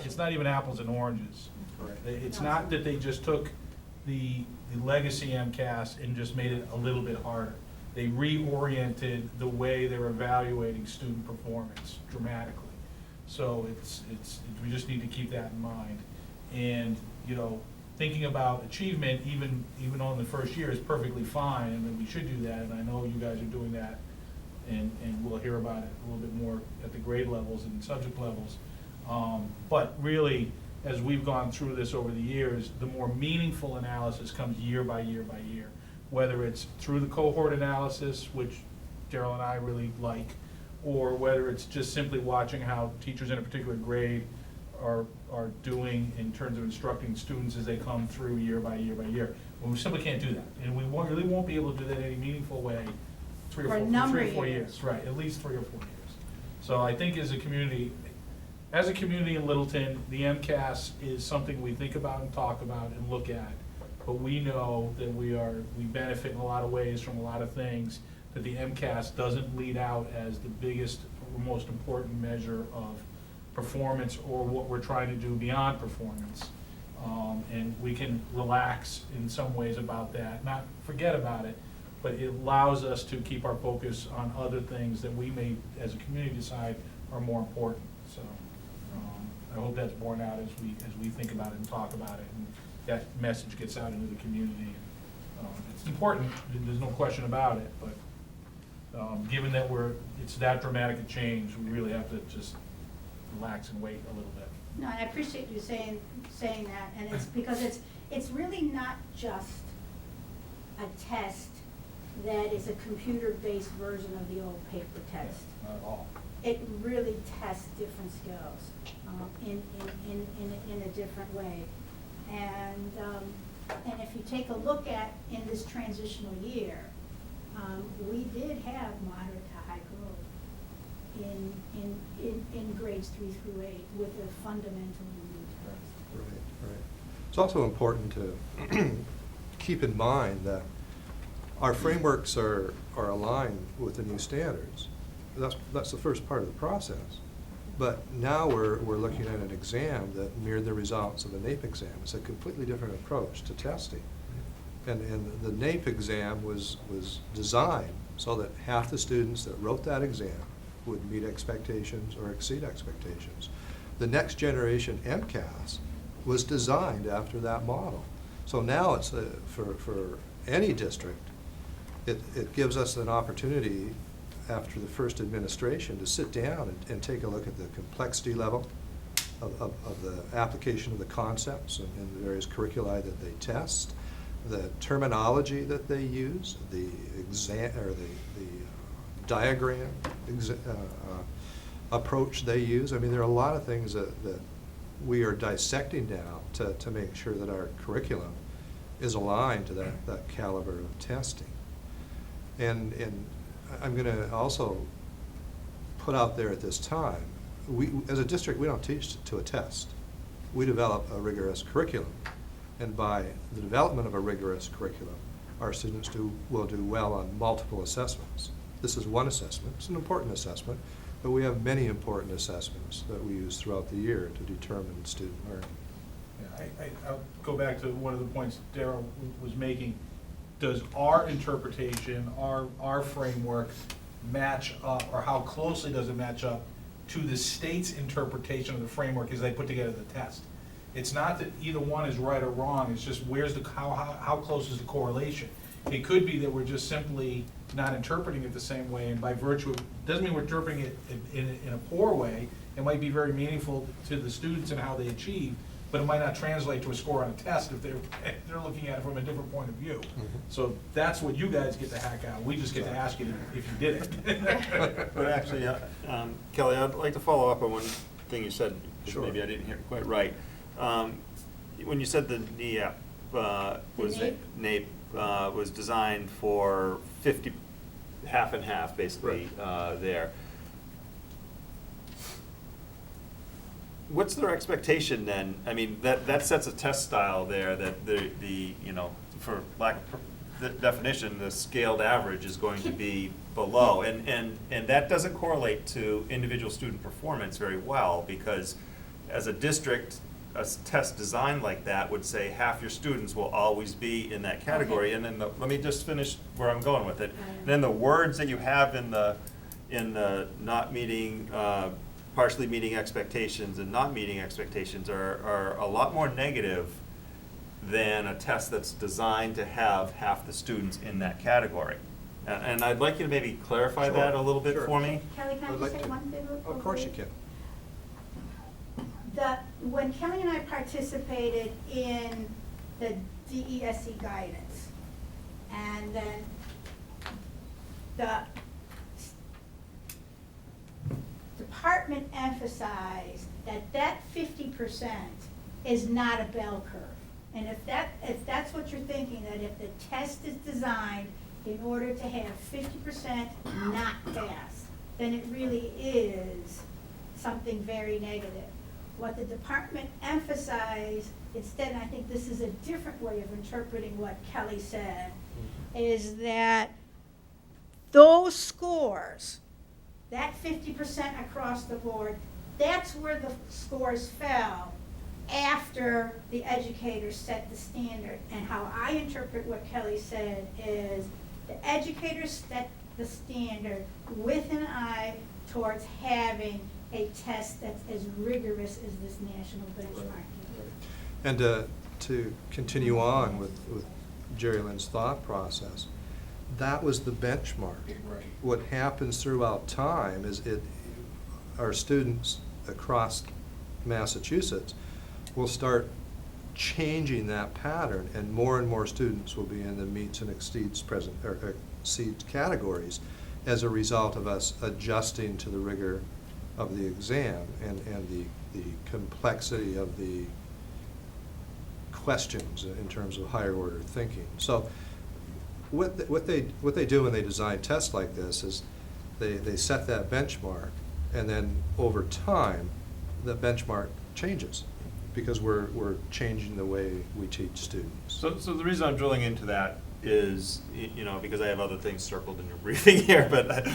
It's not even apples and oranges. It's not that they just took the legacy MCAS and just made it a little bit harder. They reoriented the way they're evaluating student performance dramatically. So we just need to keep that in mind. And, you know, thinking about achievement, even on the first year, is perfectly fine, and we should do that, and I know you guys are doing that, and we'll hear about it a little bit more at the grade levels and subject levels. But really, as we've gone through this over the years, the more meaningful analysis comes year by year by year, whether it's through the cohort analysis, which Daryl and I really like, or whether it's just simply watching how teachers in a particular grade are doing in terms of instructing students as they come through year by year by year. Well, we simply can't do that, and we really won't be able to do that in any meaningful way For a number of 3 or 4 years. years. Right, at least 3 or 4 years. So I think as a community in Littleton, the MCAS is something we think about and talk about and look at, but we know that we benefit in a lot of ways from a lot of things, that the MCAS doesn't lead out as the biggest or most important measure of performance or what we're trying to do beyond performance. And we can relax in some ways about that, not forget about it, but it allows us to keep our focus on other things that we may, as a community, decide are more important. So I hope that's borne out as we think about it and talk about it, and that message gets out into the community. It's important, there's no question about it, but given that it's that dramatic a change, we really have to just relax and wait a little bit. No, and I appreciate you saying that, and it's because it's really not just a test that is a computer-based version of the old paper test. Not at all. It really tests different skills in a different way. And if you take a look at, in this transitional year, we did have moderate to high growth in grades 3 through 8 with a fundamentally new test. Right. It's also important to keep in mind that our frameworks are aligned with the new standards. That's the first part of the process. But now we're looking at an exam that mirrored the results of the NAEP exam. It's a completely different approach to testing. And the NAEP exam was designed so that half the students that wrote that exam would meet expectations or exceed expectations. The next generation MCAS was designed after that model. So now it's for any district, it gives us an opportunity after the first administration to sit down and take a look at the complexity level of the application of the concepts and the various curriculi that they test, the terminology that they use, the exam or the diagram approach they use. I mean, there are a lot of things that we are dissecting now to make sure that our curriculum is aligned to that caliber of testing. And I'm going to also put out there at this time, as a district, we don't teach to a test. We develop a rigorous curriculum. And by the development of a rigorous curriculum, our students will do well on multiple assessments. This is one assessment. It's an important assessment, but we have many important assessments that we use throughout the year to determine student learning. Yeah, I'll go back to one of the points Daryl was making. Does our interpretation, our framework match up, or how closely does it match up to the state's interpretation of the framework as they put together the test? It's not that either one is right or wrong, it's just how close is the correlation? It could be that we're just simply not interpreting it the same way, and by virtue of, doesn't mean we're interpreting it in a poor way. It might be very meaningful to the students and how they achieve, but it might not translate to a score on a test if they're looking at it from a different point of view. Mm-hmm. So that's what you guys get to hack out. We just get to ask you if you did it. But actually, Kelly, I'd like to follow up on one thing you said, because Sure. maybe I didn't hear it quite right. When you said the NEAP NAEP was designed for 50, half and half, basically, there. What's their expectation then? I mean, that sets a test style there that the for lack of the definition, the scaled average is going to be below. And that doesn't correlate to individual student performance very well, because as a district, a test designed like that would say half your students will always be in that category. Okay. And then let me just finish where I'm going with it. Then the words that you have in the not meeting, partially meeting expectations and not meeting expectations are a lot more negative than a test that's designed to have half the students in that category. And I'd like you to maybe clarify Sure, that a little bit sure. for me. Kelly, can I I'd just like say to. one thing? Of course you can. When Kelly and I participated in the DESE guidance, and then the department emphasized that 50% is not a bell curve. And if that's what you're thinking, that if the test is designed in order to have 50% not pass, then it really is something very negative. What the department emphasized instead, and I think this is a different way of interpreting what Kelly said, is that those scores, that 50% across the board, that's where the scores fell after the educators set the standard. And how I interpret what Kelly said is the educators set the standard with an eye towards having a test that's as rigorous as this national benchmarking. And to continue on with Jerry Lynn's thought process, that was the benchmark. Right. What happens throughout time is our students across Massachusetts will start changing that pattern, and more students will be in the meets and exceeds exceeds categories as a result of us adjusting to the rigor of the exam and the complexity of the questions in terms of higher order thinking. So what they do when they design tests like this is they set that benchmark, and then over time the benchmark changes because we're changing the way we teach students. So the reason I'm drilling into that is, you know, because I have other things circled in your briefing here, but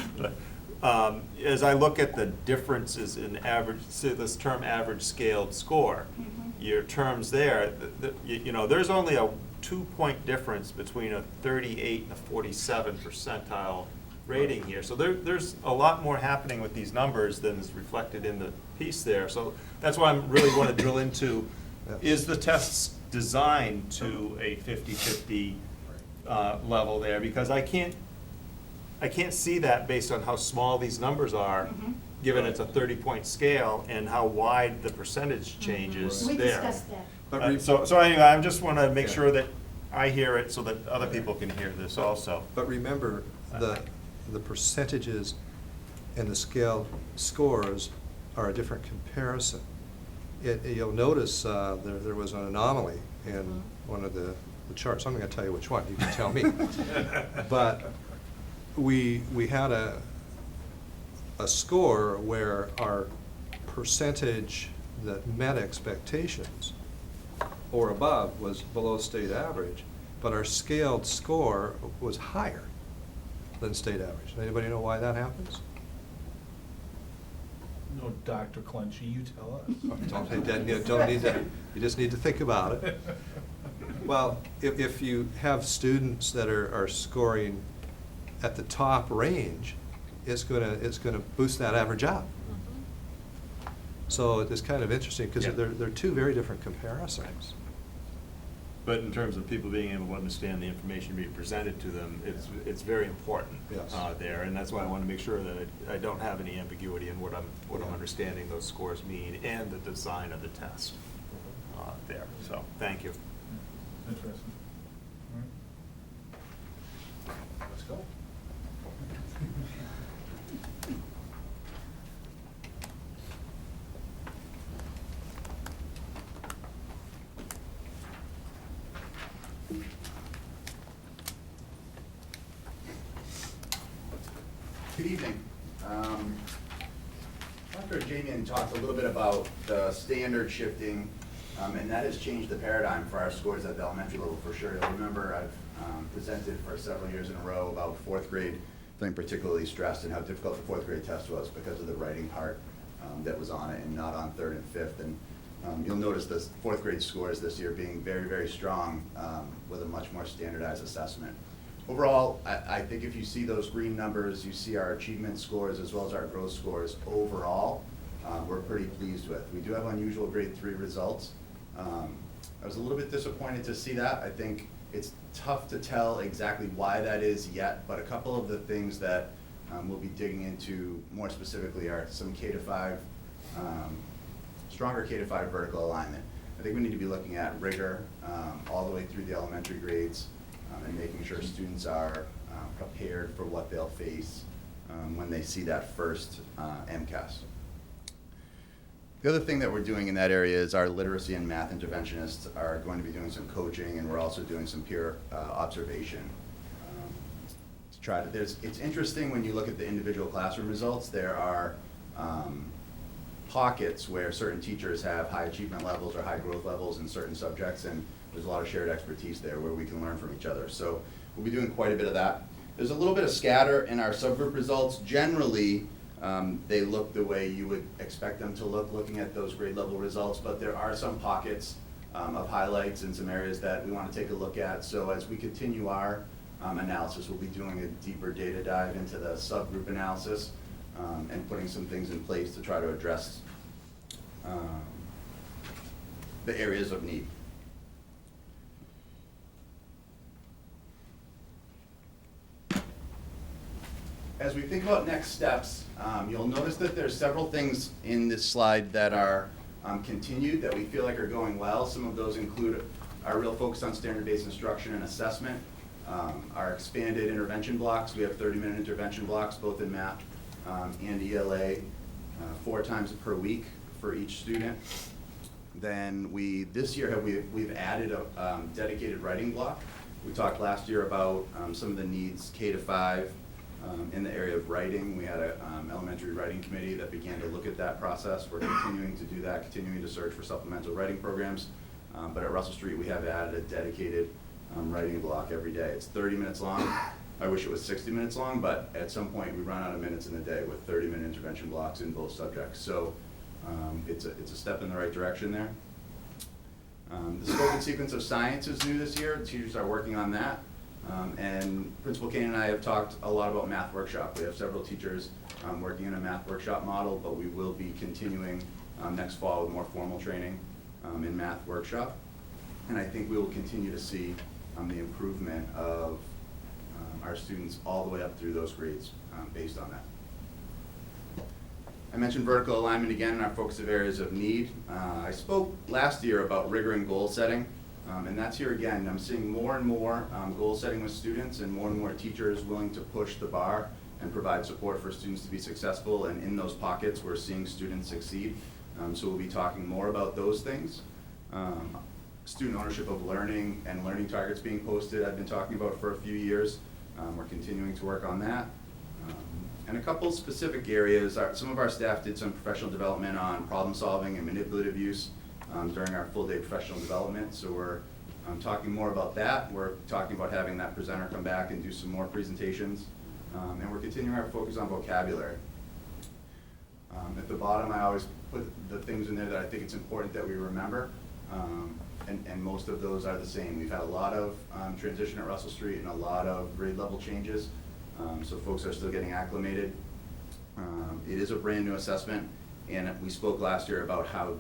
as I look at the differences in average, so this term average scaled score, your terms there, you know, there's only a 2-point difference between a 38 and a 47 percentile rating here. So there's a lot more happening with these numbers than is reflected in the piece there. So that's why I really want to drill into, is the tests designed to a 50-50 level there? Because I can't see that based on how small these numbers are, given it's a 30-point scale, and how wide the percentage changes We there. discussed that. But So anyway, I just want to make Yeah. sure that I hear it so that other people can hear this also. But remember, the percentages and the scaled scores are a different comparison. You'll notice there was an anomaly in one of the charts. I'm not going to tell you which one. You can tell me. But we had a score where our percentage that met expectations or above was below state average, but our scaled score was higher than state average. Anybody know why that happens? No, Dr. Clenchey, you tell us. Don't need to, you just need to think about it. Well, if you have students that are scoring at the top range, it's gonna boost that average up. So it's kind of interesting, because Yeah. they're two very different comparisons. But in terms of people being able to understand the information being presented to them, it's very important Yes. there, and that's why I want to make sure that I don't have any ambiguity in what I'm Yeah. understanding those scores mean and the design of the test there. So, thank you. Interesting. All right. Let's go. Good evening. Dr. Jamian talked a little bit about the standard shifting And that has changed the paradigm for our scores at the elementary level for sure. You'll remember I've presented for several years in a row about fourth grade feeling particularly stressed and how difficult the fourth grade test was because of the writing part that was on it and not on third and fifth. And you'll notice the fourth grade scores this year being very, very strong with a much more standardized assessment. Overall, I think if you see those green numbers, you see our achievement scores as well as our growth scores overall, we're pretty pleased with. We do have unusual grade 3 results. I was a little bit disappointed to see that. I think it's tough to tell exactly why that is yet, but a couple of the things that we'll be digging into more specifically are some K-5, stronger K-5 vertical alignment. I think we need to be looking at rigor all the way through the elementary grades and making sure students are prepared for what they'll face when they see that first MCAS. The other thing that we're doing in that area is our literacy and math interventionists are going to be doing some coaching, and we're also doing some peer observation. To try to, it's interesting when you look at the individual classroom results, there are pockets where certain teachers have high achievement levels or high growth levels in certain subjects, and there's a lot of shared expertise there where we can learn from each other. So we'll be doing quite a bit of that. There's a little bit of scatter in our subgroup results. Generally, they look the way you would expect them to look looking at those grade level results, but there are some pockets of highlights and some areas that we want to take a look at. So as we continue our analysis, we'll be doing a deeper data dive into the subgroup analysis and putting some things in place to try to address the areas of need. As we think about next steps, you'll notice that there's several things in this slide that are continued that we feel like are going well. Some of those include our real focus on standard-based instruction and assessment, our expanded intervention blocks. We have 30-minute intervention blocks, both in math and ELA, 4 times per week for each student. Then this year we've added a dedicated writing block. We talked last year about some of the needs K-5 in the area of writing. We had an elementary writing committee that began to look at that process. We're continuing to do that, continuing to search for supplemental writing programs. But at Russell Street, we have added a dedicated writing block every day. It's 30 minutes long. I wish it was 60 minutes long, but at some point we run out of minutes in the day with 30-minute intervention blocks in both subjects. So it's a step in the right direction there. The scope and sequence of science is new this year. The teachers are working on that. And Principal Kane and I have talked a lot about math workshop. We have several teachers working in a math workshop model, but we will be continuing next fall with more formal training in math workshop. And I think we will continue to see the improvement of our students all the way up through those grades based on that. I mentioned vertical alignment again in our focus of areas of need. I spoke last year about rigor and goal setting. And that's here again. I'm seeing more and more goal setting with students and more teachers willing to push the bar and provide support for students to be successful. And in those pockets, we're seeing students succeed. So we'll be talking more about those things. Student ownership of learning and learning targets being posted, I've been talking about for a few years. We're continuing to work on that. And a couple specific areas, some of our staff did some professional development on problem solving and manipulative use during our full day professional development. So we're talking more about that. We're talking about having that presenter come back and do some more presentations. And we're continuing our focus on vocabulary. At the bottom, I always put the things in there that I think it's important that we remember. And most of those are the same. We've had a lot of transition at Russell Street and a lot of grade level changes. So folks are still getting acclimated. It is a brand new assessment, and we spoke last year about how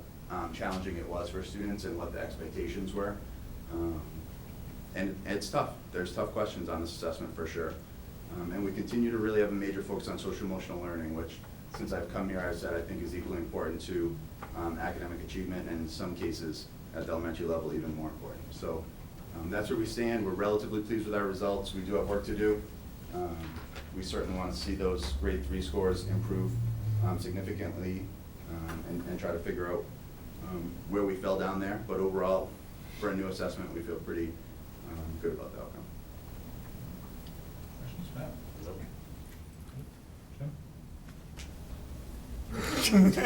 challenging it was for students and what the expectations were. And it's tough. There's tough questions on this assessment for sure. And we continue to really have a major focus on social emotional learning, which since I've come here, I've said I think is equally important to academic achievement, and in some cases at the elementary level even more important. So that's where we stand. We're relatively pleased with our results. We do have work to do. We certainly want to see those grade 3 scores improve significantly and try to figure out where we fell down there. But overall, for a new assessment, we feel pretty good about the outcome. Questions, Matt? Jim? Did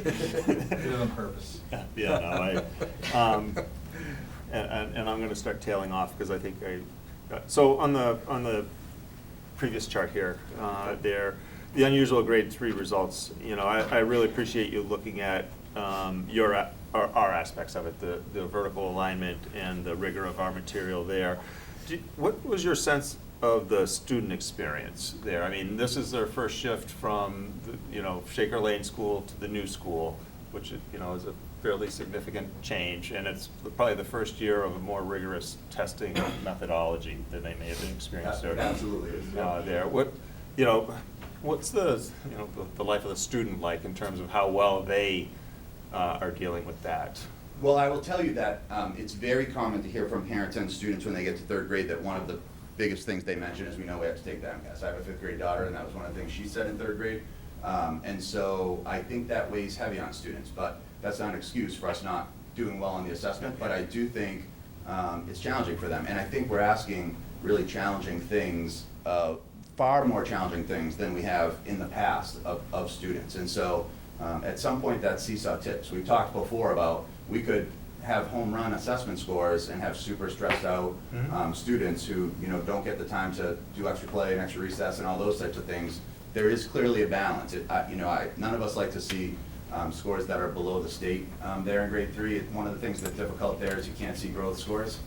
it on purpose. Yeah, no, and I'm gonna start tailing off, because I think so on the previous chart here, the unusual grade 3 results, I really appreciate you looking at our aspects of it, the vertical alignment and the rigor of our material there. What was your sense of the student experience there? I mean, this is their first shift from Shaker Lane School to the new school, which is a fairly significant change, and it's probably the first year of a more rigorous testing methodology than they may have been experienced there. Absolutely is, yeah. There, what's the life of the student like in terms of how well they are dealing with that? Well, I will tell you that it's very common to hear from parents and students when they get to third grade that one of the biggest things they mention is we know we have to take the MCAS. I have a 5th grade daughter, and that was one of the things she said in 3rd grade. And so I think that weighs heavy on students, but that's not an excuse for us not doing well on the assessment. But I do think it's challenging for them, and I think we're asking really challenging things, far more challenging things than we have in the past of students. And so at some point that seesaw tips. We've talked before about we could have home run assessment scores and have super stressed out students who don't get the time to do extra play and extra recess and all those types of things. There is clearly a balance. None of us like to see scores that are below the state there in grade 3. One of the things that's difficult there is you can't see growth scores.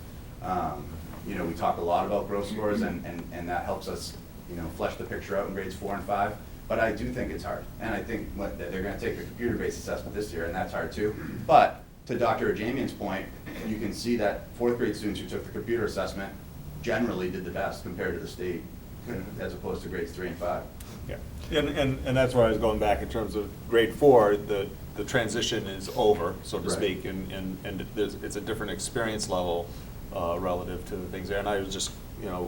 We talk a lot about growth scores, and that helps us flesh the picture out in grades 4 and 5. But I do think it's hard, and I think that they're going to take a computer-based assessment this year, and that's hard too. But to Dr. Ajamian's point, you can see that 4th grade students who took the computer assessment generally did the best compared to the state, as opposed to grades 3 and 5. Yeah, and that's where I was going back in terms of grade 4, the transition is over, so to Right. speak, and it's a different experience level relative to the things there. And I was just,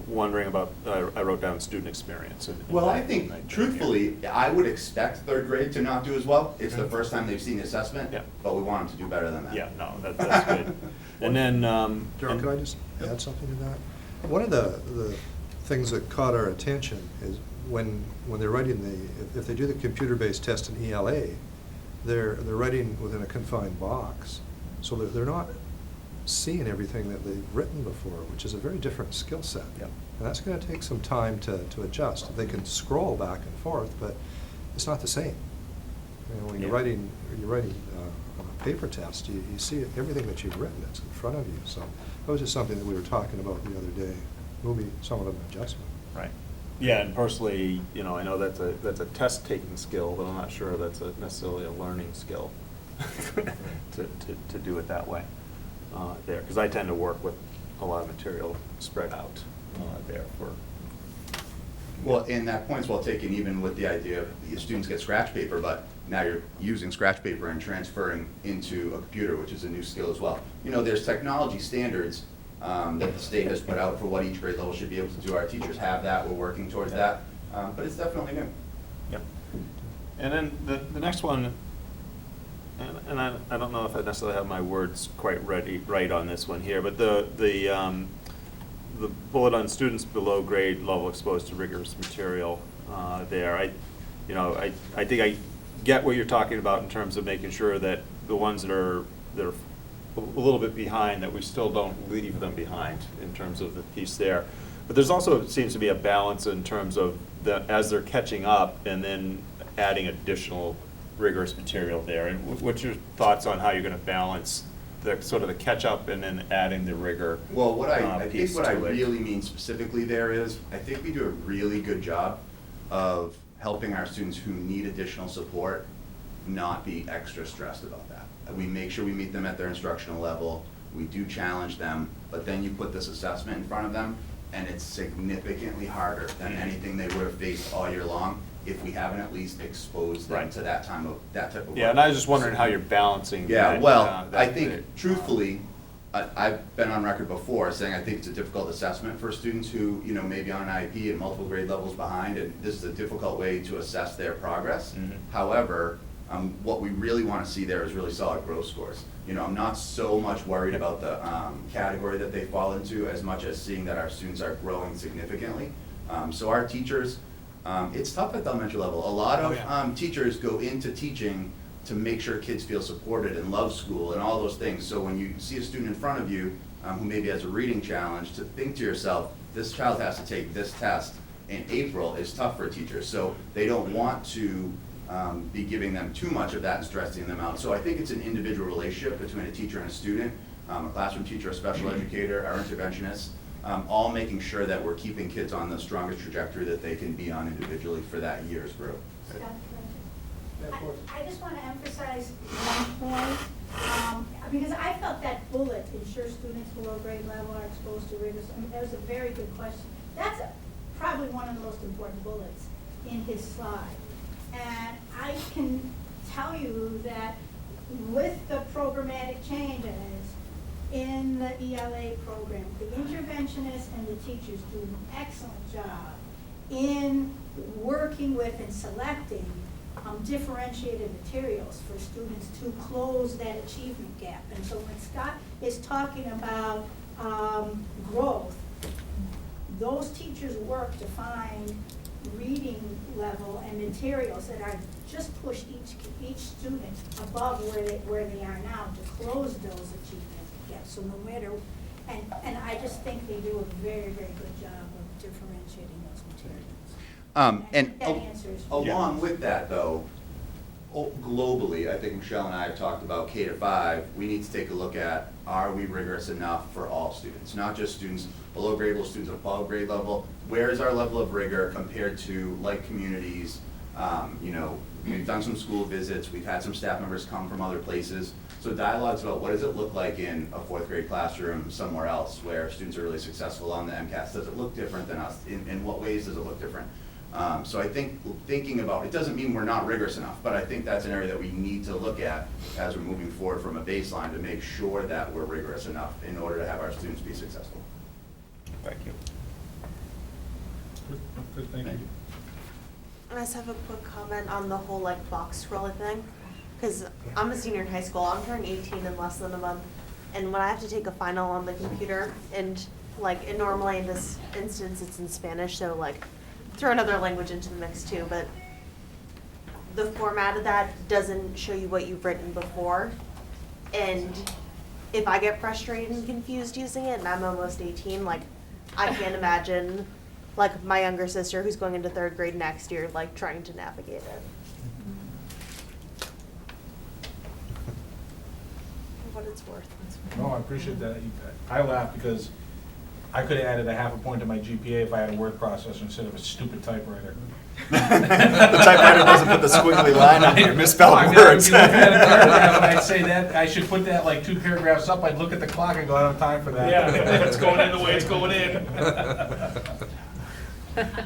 wondering about, I wrote down student experience. Well, I think, truthfully, I would expect 3rd grade to not do as well. It's the first time they've seen the assessment, Yeah. but we want them to do better than that. Yeah, no, that's good. And then, Darryl, could I just add something to that? One of the things that caught our attention is when they're writing if they do the computer-based test in ELA, they're writing within a confined box. So they're not seeing everything that they've written before, which is a very different skill set. Yep. And that's going to take some time to adjust. They can scroll back and forth, but it's not the same. When you're Yeah. writing on a paper test, you see everything that you've written that's in front of you. So that was just something that we were talking about the other day. Will be somewhat of an adjustment. right. Yeah, and personally, I know that's a test-taking skill, but I'm not sure that's necessarily a learning skill to do it that way there, because I tend to work with a lot of material spread out there for. Well, and that point's well taken, even with the idea of the students get scratch paper, but now you're using scratch paper and transferring into a computer, which is a new skill as well. There's technology standards that the state has put out for what each grade level should be able to do. Our teachers have that, we're working towards that, but it's definitely new. Yep. And then the next one, and I don't know if I necessarily have my words quite right on this one here, but the bullet on students below grade level exposed to rigorous material there, I think I get what you're talking about in terms of making sure that the ones that are a little bit behind, that we still don't leave them behind in terms of the piece there. But there's also, it seems to be a balance in terms of as they're catching up and then adding additional rigorous material there. And what's your thoughts on how you're going to balance the sort of the catch up and then adding the rigor? Well, I think piece what I to it? really mean specifically there is, I think we do a really good job of helping our students who need additional support not be extra stressed about that. We make sure we meet them at their instructional level, we do challenge them, but then you put this assessment in front of them, and it's significantly harder than anything they would have faced all year long if we haven't at least exposed them Right. to that type of work. Yeah, and I was just wondering how you're balancing Yeah, that, well, that I think bit. truthfully, I've been on record before saying I think it's a difficult assessment for students who, maybe on an IEP and multiple grade levels behind, and this is a difficult way to assess their progress. Mhm. However, what we really want to see there is really solid growth scores. I'm not so much worried about the category that they fall into as much as seeing that our students are growing significantly. So our teachers, It's tough at the elementary level. A lot of Oh, yeah. teachers go into teaching to make sure kids feel supported and love school and all those things. So when you see a student in front of you who maybe has a reading challenge, to think to yourself, this child has to take this test in April is tough for teachers. So they don't want to be giving them too much of that and stressing them out. So I think it's an individual relationship between a teacher and a student, a classroom teacher, a special educator, our interventionist, all making sure that we're keeping kids on the strongest trajectory that they can be on individually for that year's growth. Scott, I just want to emphasize one point, because I felt that bullet, ensure students below grade level are exposed to rigorous, I mean, that was a very good question. That's probably one of the most important bullets in his slide. And I can tell you that with the programmatic changes in the ELA program, the interventionists and the teachers do an excellent job in working with and selecting differentiated materials for students to close that achievement gap. And so when Scott is talking about growth, those teachers work to find reading level and materials that are just push each student above where they are now to close those achievement gaps. So no matter, and I just think they do a very, very good job of differentiating those materials. And that answers. along with that, though, globally, I think Michelle and I have talked about K to 5. We need to take a look at, are we rigorous enough for all students, not just students below grade level, students above grade level. Where is our level of rigor compared to like communities? You know, we've done some school visits. We've had some staff members come from other places. So dialogues about what does it look like in a 4th grade classroom somewhere else where students are really successful on the MCAS. Does it look different than us? In what ways does it look different? So I think thinking about, it doesn't mean we're not rigorous enough, but I think that's an area that we need to look at as we're moving forward from a baseline to make sure that we're rigorous enough in order to have our students be successful. Thank you. Good, thank you. I just have a quick comment on the whole like box scrolling thing, because I'm a senior in high school. I'm turning 18 in less than a month, and when I have to take a final on the computer, and like normally in this instance it's in Spanish, so like throw another language into the mix too, but the format of that doesn't show you what you've written before, and if I get frustrated and confused using it, and I'm almost 18, like I can't imagine like my younger sister who's going into 3rd grade next year, like trying to navigate it. For what it's worth. No, I appreciate that. I laugh because I could have added a half a point to my GPA if I had a word processor instead of a stupid typewriter. The typewriter doesn't put the squiggly line on your misspelled I mean, words. I'd be looking at a paragraph and I'd say that, I should put that like 2 paragraphs up, I'd look at the clock and go, I don't have time for that. Yeah. It's going in the way it's going in.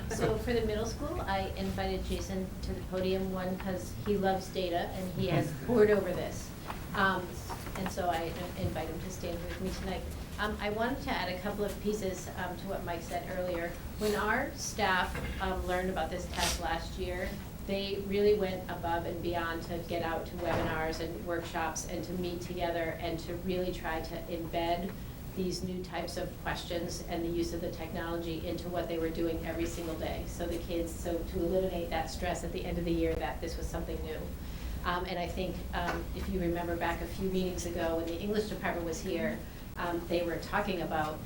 So for the middle school, I invited Jason to the podium, one, because he loves data and he has pored over this. And so I invite him to stand with me tonight. I wanted to add a couple of pieces to what Mike said earlier. When our staff learned about this test last year, they really went above and beyond to get out to webinars and workshops and to meet together and to really try to embed these new types of questions and the use of the technology into what they were doing every single day. So the kids, so to eliminate that stress at the end of the year that this was something new. And I think if you remember back a few meetings ago when the English department was here, they were talking about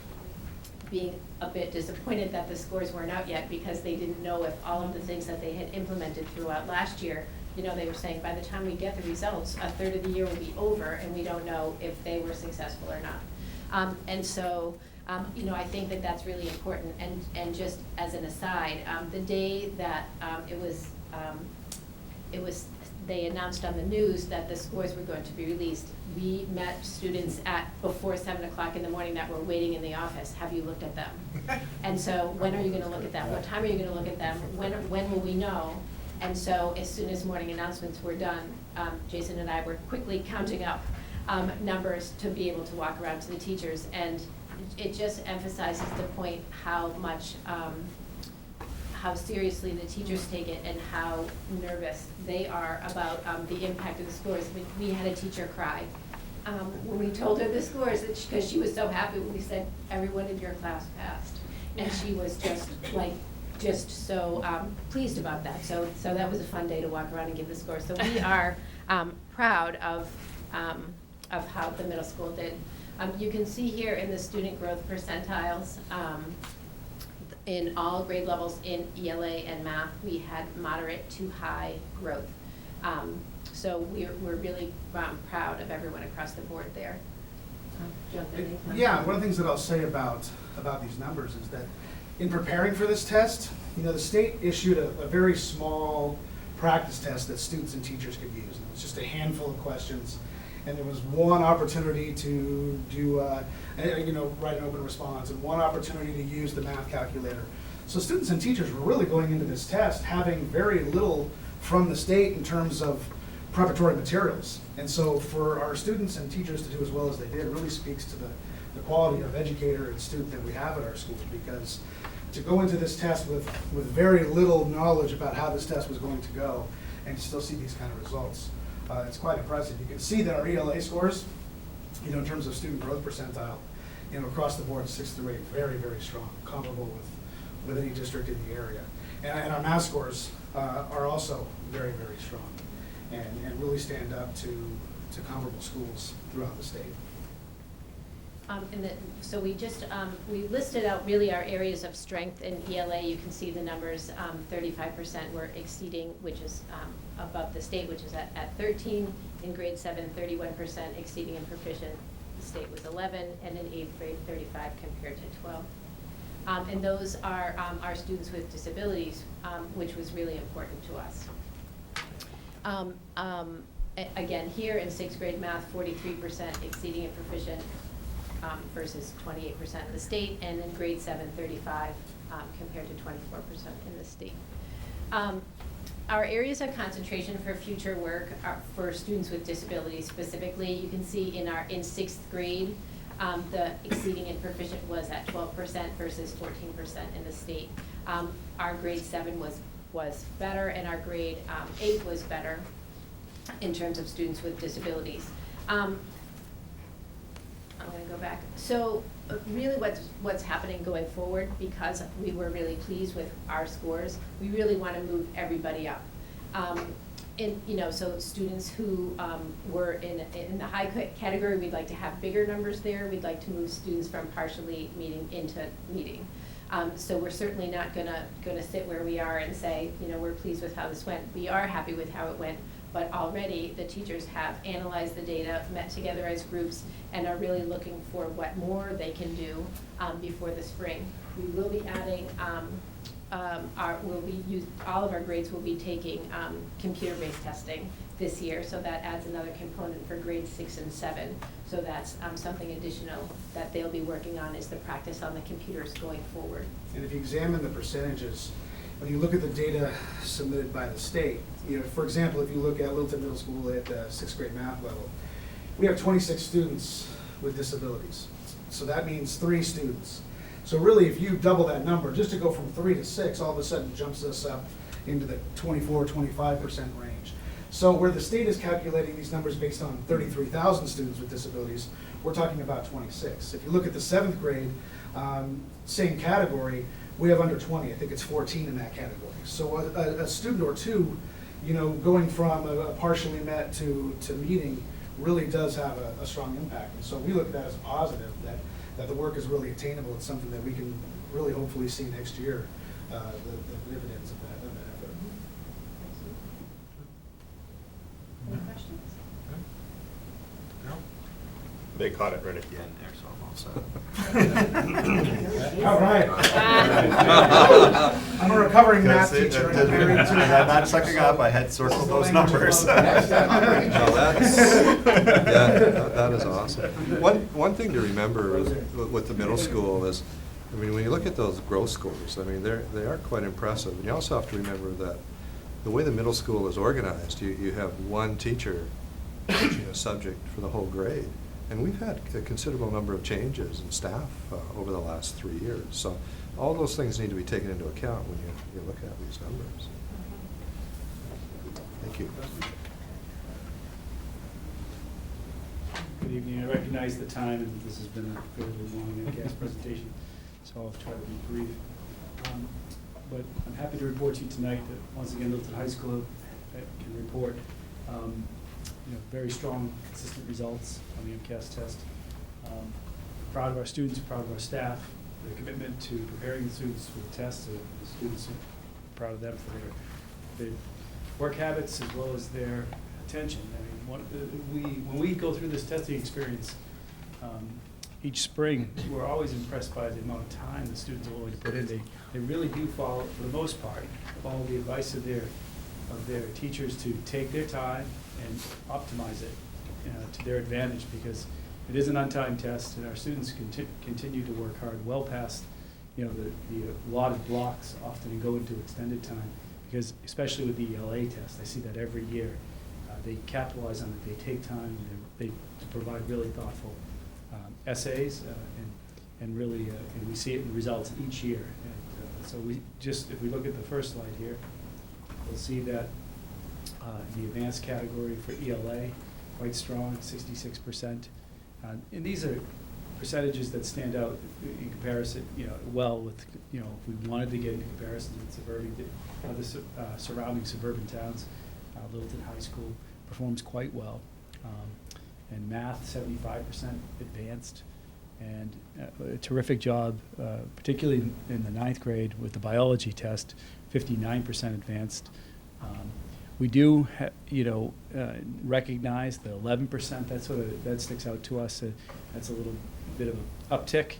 being a bit disappointed that the scores weren't out yet because they didn't know if all of the things that they had implemented throughout last year, you know, they were saying by the time we get the results, a third of the year will be over and we don't know if they were successful or not. And so, you know, I think that that's really important. And just as an aside, the day that they announced on the news that the scores were going to be released, we met students at before 7 o'clock in the morning that were waiting in the office. Have you looked at them? And so when are you going to look at them? What time are you going to look at them? When will we know? And so as soon as morning announcements were done, Jason and I were quickly counting up numbers to be able to walk around to the teachers. And it just emphasizes the point how much, how seriously the teachers take it and how nervous they are about the impact of the scores. We had a teacher cry when we told her the scores because she was so happy when we said everyone in your class passed. And she was just like just so pleased about that. So that was a fun day to walk around and give the score. So we are proud of how the middle school did. You can see here in the student growth percentiles, in all grade levels in ELA and math, we had moderate to high growth. So we're really proud of everyone across the board there. Jump in anytime. Yeah, one of the things that I'll say about these numbers is that in preparing for this test, the state issued a very small practice test that students and teachers could use. And it was just a handful of questions, and there was one opportunity to do, write an open response, and one opportunity to use the math calculator. So students and teachers were really going into this test having very little from the state in terms of preparatory materials. And so for our students and teachers to do as well as they did really speaks to the quality of educator and student that we have at our school, because to go into this test with very little knowledge about how this test was going to go and to still see these kind of results, it's quite impressive. You can see that our ELA scores, in terms of student growth percentile, across the board, 6 through 8, very, very strong, comparable with any district in the area. And our math scores are also very, very strong and really stand up to comparable schools throughout the state. So we just, we listed out really our areas of strength in ELA. You can see the numbers, 35% were exceeding, which is above the state, which is at 13. In grade 7, 31% exceeding and proficient. The state was 11, and in 8th grade, 35 compared to 12. And those are our students with disabilities, which was really important to us. Again, here in 6th grade math, 43% exceeding and proficient versus 28% in the state, and in grade 7, 35 compared to 24% in the state. Our areas of concentration for future work are for students with disabilities specifically. You can see in 6th grade, the exceeding and proficient was at 12% versus 14% in the state. Our grade 7 was better, and our grade 8 was better in terms of students with disabilities. I'm going to go back. So really what's happening going forward, because we were really pleased with our scores, we really want to move everybody up. So students who were in the high category, we'd like to have bigger numbers there. We'd like to move students from partially meeting into meeting. So we're certainly not gonna sit where we are and say, we're pleased with how this went. We are happy with how it went, but already the teachers have analyzed the data, met together as groups, and are really looking for what more they can do before the spring. We will be adding, all of our grades will be taking computer-based testing this year, so that adds another component for grades 6 and 7. So that's something additional that they'll be working on, is the practice on the computers going forward. And if you examine the percentages, when you look at the data submitted by the state, for example, if you look at Littleton Middle School at the 6th grade math level, we have 26 students with disabilities. So that means 3 students. So really, if you double that number, just to go from 3 to 6, all of a sudden jumps us up into the 24-25% range. So where the state is calculating these numbers based on 33,000 students with disabilities, we're talking about 26. If you look at the 7th grade, same category, we have under 20. I think it's 14 in that category. So a student or two, going from a partially met to meeting really does have a strong impact. And so we look at that as a positive, that the work is really attainable. It's something that we can really hopefully see next year, the dividends of that effort. Any questions? They caught it right at the end there, so I'm all set. All right. I'm a recovering math teacher. And I'm married to I'm not sucking up, I had circled those numbers. That is awesome. One thing to remember with the middle school is, when you look at those growth scores, they are quite impressive. And you also have to remember that the way the middle school is organized, you have one teacher teaching a subject for the whole grade. And we've had a considerable number of changes in staff over the last 3 years. So all those things need to be taken into account when you look at these numbers. Thank you. Good evening. I recognize the time, and this has been a fairly long MCAS presentation, so I'll try to be brief. but I'm happy to report to you tonight that, once again, Littleton High School can report, very strong, consistent results on the MCAS test. Proud of our students, proud of our staff, their commitment to preparing the students for the test. The students are proud of them for their work habits as well as their attention. I mean, when we go through this testing experience each spring, we're always impressed by the amount of time the students are willing to put in. They really do follow, for the most part, follow the advice of their teachers to take their time and optimize it to their advantage, because it is an untimed test, and our students continue to work hard well past the allotted blocks, often go into extended time, because especially with the ELA test, I see that every year. They capitalize on it, they take time, they provide really thoughtful essays, and really, and we see it in the results each year. And so if we look at the first slide here, we'll see that the advanced category for ELA, quite strong, 66%. And these are percentages that stand out in comparison, well with, if we wanted to get into comparison with other surrounding suburban towns. Littleton High School performs quite well. And math, 75% advanced, and a terrific job, particularly in the 9th grade with the biology test, 59% advanced. We do, recognize the 11%. That sticks out to us. That's a little bit of an uptick.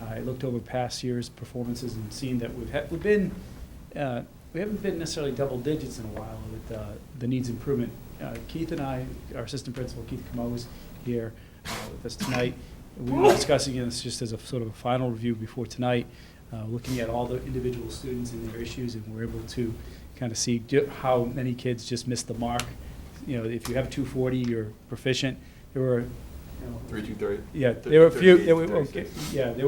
I looked over past years' performances and seen that we haven't been necessarily double digits in a while with the needs improvement. Keith and I, our assistant principal, Keith Camo, is here with us tonight. We were discussing this just as a sort of a final review before tonight, looking at all the individual students and their issues, and we're able to kind of see how many kids just missed the mark. If you have 240, you're proficient. There were 3,230. Yeah, there were a few. There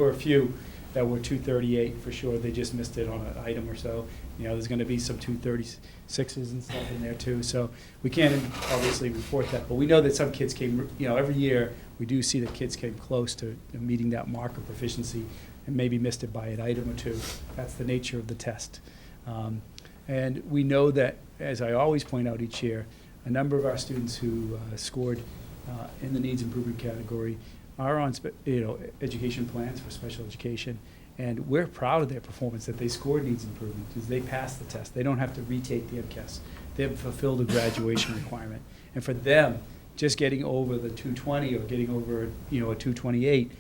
were a few that were 238 for sure. They just missed it on an item or so. There's going to be some 236s and stuff in there too. So we can't obviously report that, but we know that some kids came. Every year we do see that kids came close to meeting that mark of proficiency and maybe missed it by an item or two. That's the nature of the test. And we know that, as I always point out each year, a number of our students who scored in the needs improvement category are on education plans for special education, and we're proud of their performance, that they scored needs improvement because they passed the test. They don't have to retake the MCAS. They have fulfilled a graduation requirement. And for them, just getting over the 220 or getting over a 228,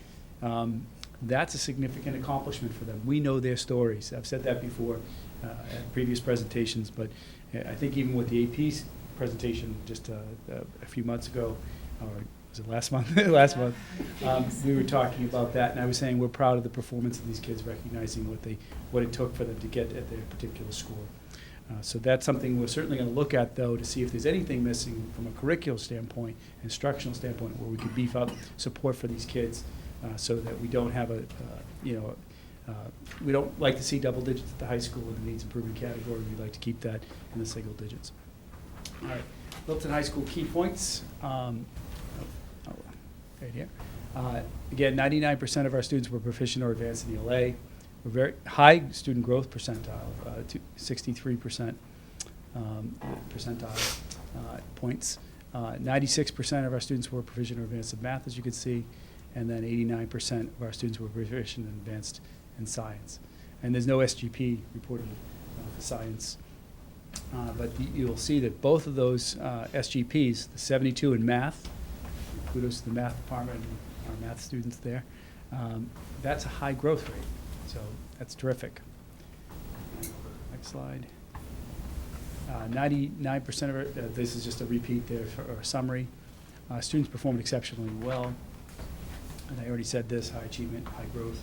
that's a significant accomplishment for them. We know their stories. I've said that before at previous presentations, but I think even with the AP's presentation just a few months ago, or was it last month? Last month, we were talking about that, and I was saying we're proud of the performance of these kids, recognizing what it took for them to get at their particular score. So that's something we're certainly going to look at, though, to see if there's anything missing from a curricular standpoint, instructional standpoint, where we could beef up support for these kids, so that we don't have we don't like to see double digits at the high school in the needs improvement category. We like to keep that in the single digits. All right, Littleton High School key points. Right here. Again, 99% of our students were proficient or advanced in ELA. We're very high student growth percentile, 63% percentile points. 96% of our students were proficient or advanced in math, as you can see, and then 89% of our students were proficient and advanced in science. And there's no SGP reported for science. But you'll see that both of those SGPs, the 72 in math, kudos to the math department and our math students there, that's a high growth rate. So that's terrific. Next slide. 99% of it, this is just a repeat there for a summary. Students performed exceptionally well. And I already said this, high achievement, high growth.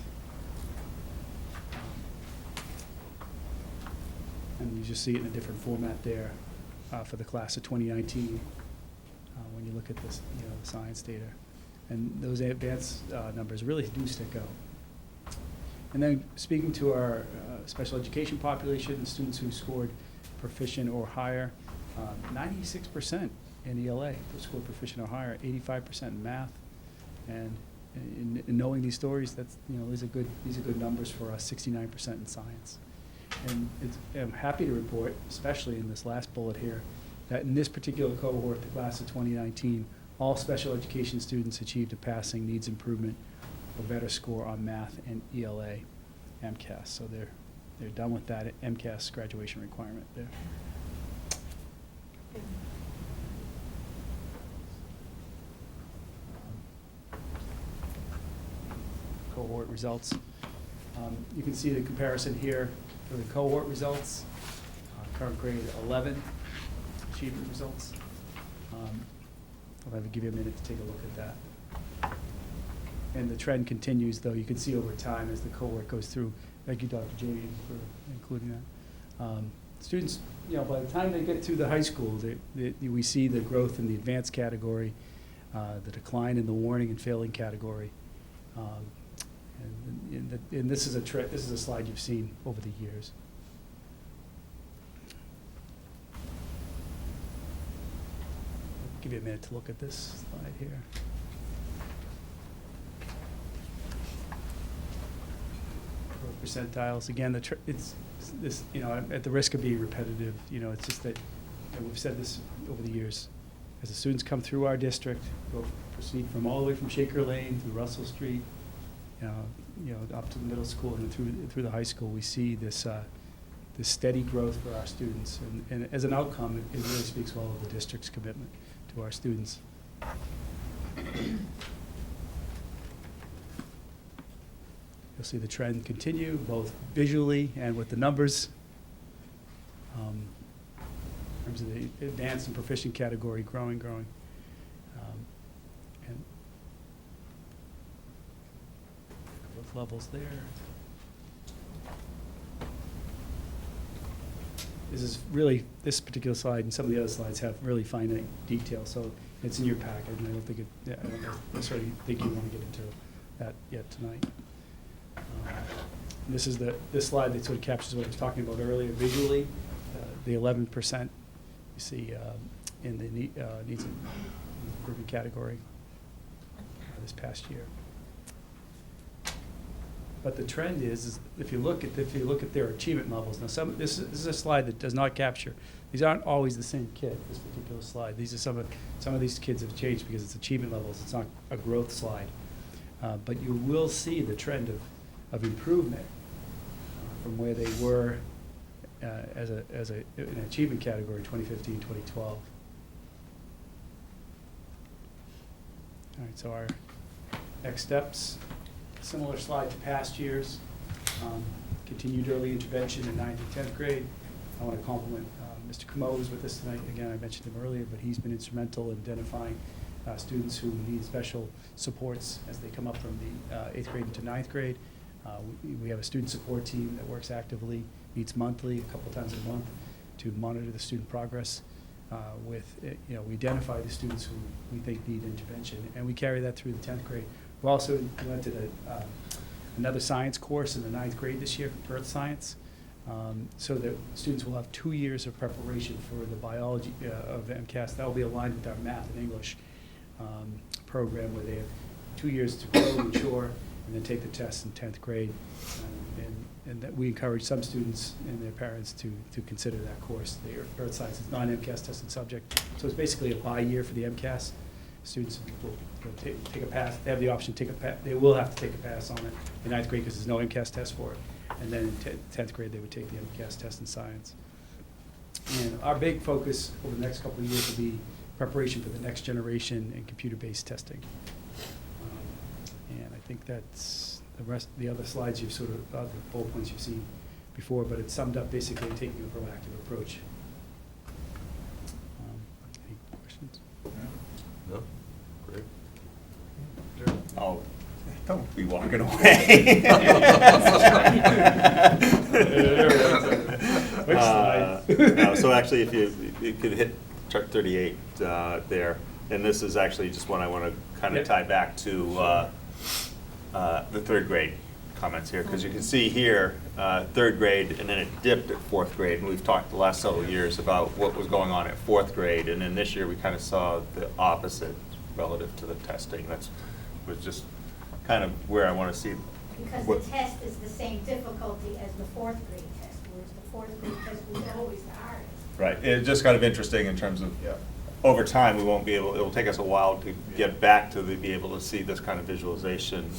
And you just see it in a different format there for the class of 2019 when you look at this, the science data. And those advanced numbers really do stick out. And then speaking to our special education population, the students who scored proficient or higher, 96% in ELA who scored proficient or higher, 85% in math. And in knowing these stories, that's these are good numbers for us. 69% in science. And I'm happy to report, especially in this last bullet here, that in this particular cohort, the class of 2019, all special education students achieved a passing needs improvement or better score on math and ELA MCAS. So they're done with that MCAS graduation requirement there. Cohort results. You can see the comparison here for the cohort results. Current grade 11 achievement results. I'll have to give you a minute to take a look at that. And the trend continues, though. You can see over time as the cohort goes through. Thank you, Dr. Jamie, for including that. Students, by the time they get to the high school, we see the growth in the advanced category, the decline in the warning and failing category. And this is a slide you've seen over the years. I'll give you a minute to look at this slide here. Percentiles again. It's this. At the risk of being repetitive, it's just that we've said this over the years. As the students come through our district, proceed from all the way from Shaker Lane through Russell Street, up to the middle school and then through the high school, we see this steady growth for our students, and as an outcome, it really speaks well of the district's commitment to our students. You'll see the trend continue, both visually and with the numbers. In terms of the advanced and proficient category, growing. And growth levels there. This particular slide and some of the other slides have really fine detail, so it's in your packet, and I don't necessarily think you want to get into that yet tonight. This is this slide that sort of captures what I was talking about earlier visually. The 11% you see in the needs improvement category this past year. But the trend is if you look at their achievement levels. Now, this is a slide that does not capture. These aren't always the same kid. This particular slide. These are some of these kids have changed because it's achievement levels. It's not a growth slide. But you will see the trend of improvement from where they were as an achievement category 2015, 2012. All right, so our next steps, similar slide to past years. Continued early intervention in 9th and 10th grade. I want to compliment Mr. Camo, who's with us tonight. Again, I mentioned him earlier, but he's been instrumental in identifying students who need special supports as they come up from the 8th grade into 9th grade. We have a student support team that works actively, meets monthly, a couple times a month, to monitor the student progress. We identify the students who we think need intervention, and we carry that through the 10th grade. We also implemented another science course in the 9th grade this year, earth science, so that students will have 2 years of preparation for the biology of MCAS. That will be aligned with our math and English program, where they have 2 years to grow, mature, and then take the tests in 10th grade. And that we encourage some students and their parents to consider that course. The earth science is non-MCAS tested subject, so it's basically a buy-year for the MCAS. Students will take a pass. They have the option to take a pass. They will have to take a pass on it in 9th grade because there's no MCAS test for it. And then in 10th grade, they would take the MCAS test in science. And our big focus over the next couple of years will be preparation for the next generation in computer-based testing. And I think that's the other slides you've sort of, the bullet points you've seen before, but it's summed up basically taking a proactive approach. Any questions? No? Great. Oh, don't be walking away. Which slide? No, so actually, if you could hit chart 38 there, and this is actually just one I want to kind of tie back to the 3rd grade comments here, because you can see here 3rd grade, and then it dipped at 4th grade, and we've talked the last several years about what was going on at 4th grade, and then this year we kind of saw the opposite relative to the testing. That was just kind of where I want to see. Because what, the test is the same difficulty as the 4th grade test, where it's affordably because we know it's the hardest. Right, it's just kind of interesting in terms of, Yeah. over time, we won't be able, it'll take us a while to get back to be able to see this kind of visualization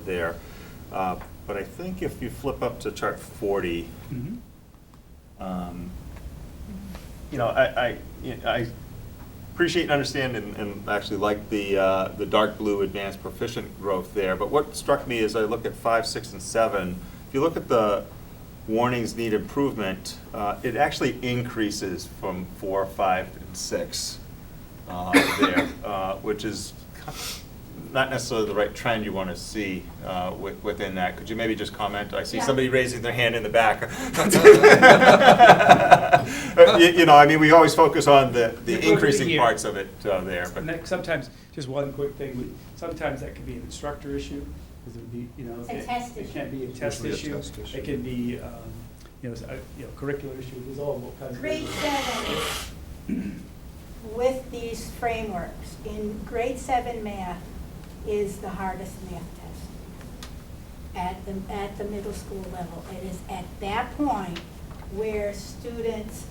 there. But I think if you flip up to chart 40, you know, I appreciate and understand and actually like the dark blue advanced proficient growth there. But what struck me as I look at 5, 6, and 7, if you look at the warnings need improvement, it actually increases from 4, 5, and 6 there, which is not necessarily the right trend you want to see within that. Could you maybe just comment? I see Yeah. somebody raising their hand in the back. You know, I mean, we always focus on the increasing Here. parts of it there, but. And that sometimes, just one quick thing, sometimes that could be an instructor issue, because it would be, you know. It's a it- test It issue. can be a test Usually a issue. test issue. It can be, you know, curricular issue, there's all kinds of. Grade 7, with these frameworks, in grade 7 math is the hardest math test at the middle school level. It is at that point where students,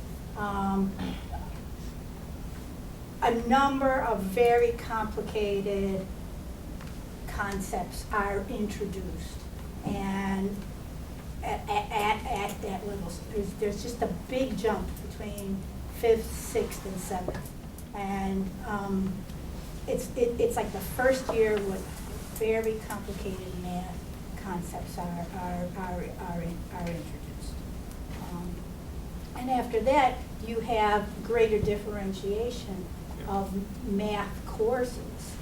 a number of very complicated concepts are introduced. And at that level, there's just a big jump between 5th, 6th, and 7th. And it's like the first year with very complicated math concepts are introduced. And after that, you have greater differentiation of math courses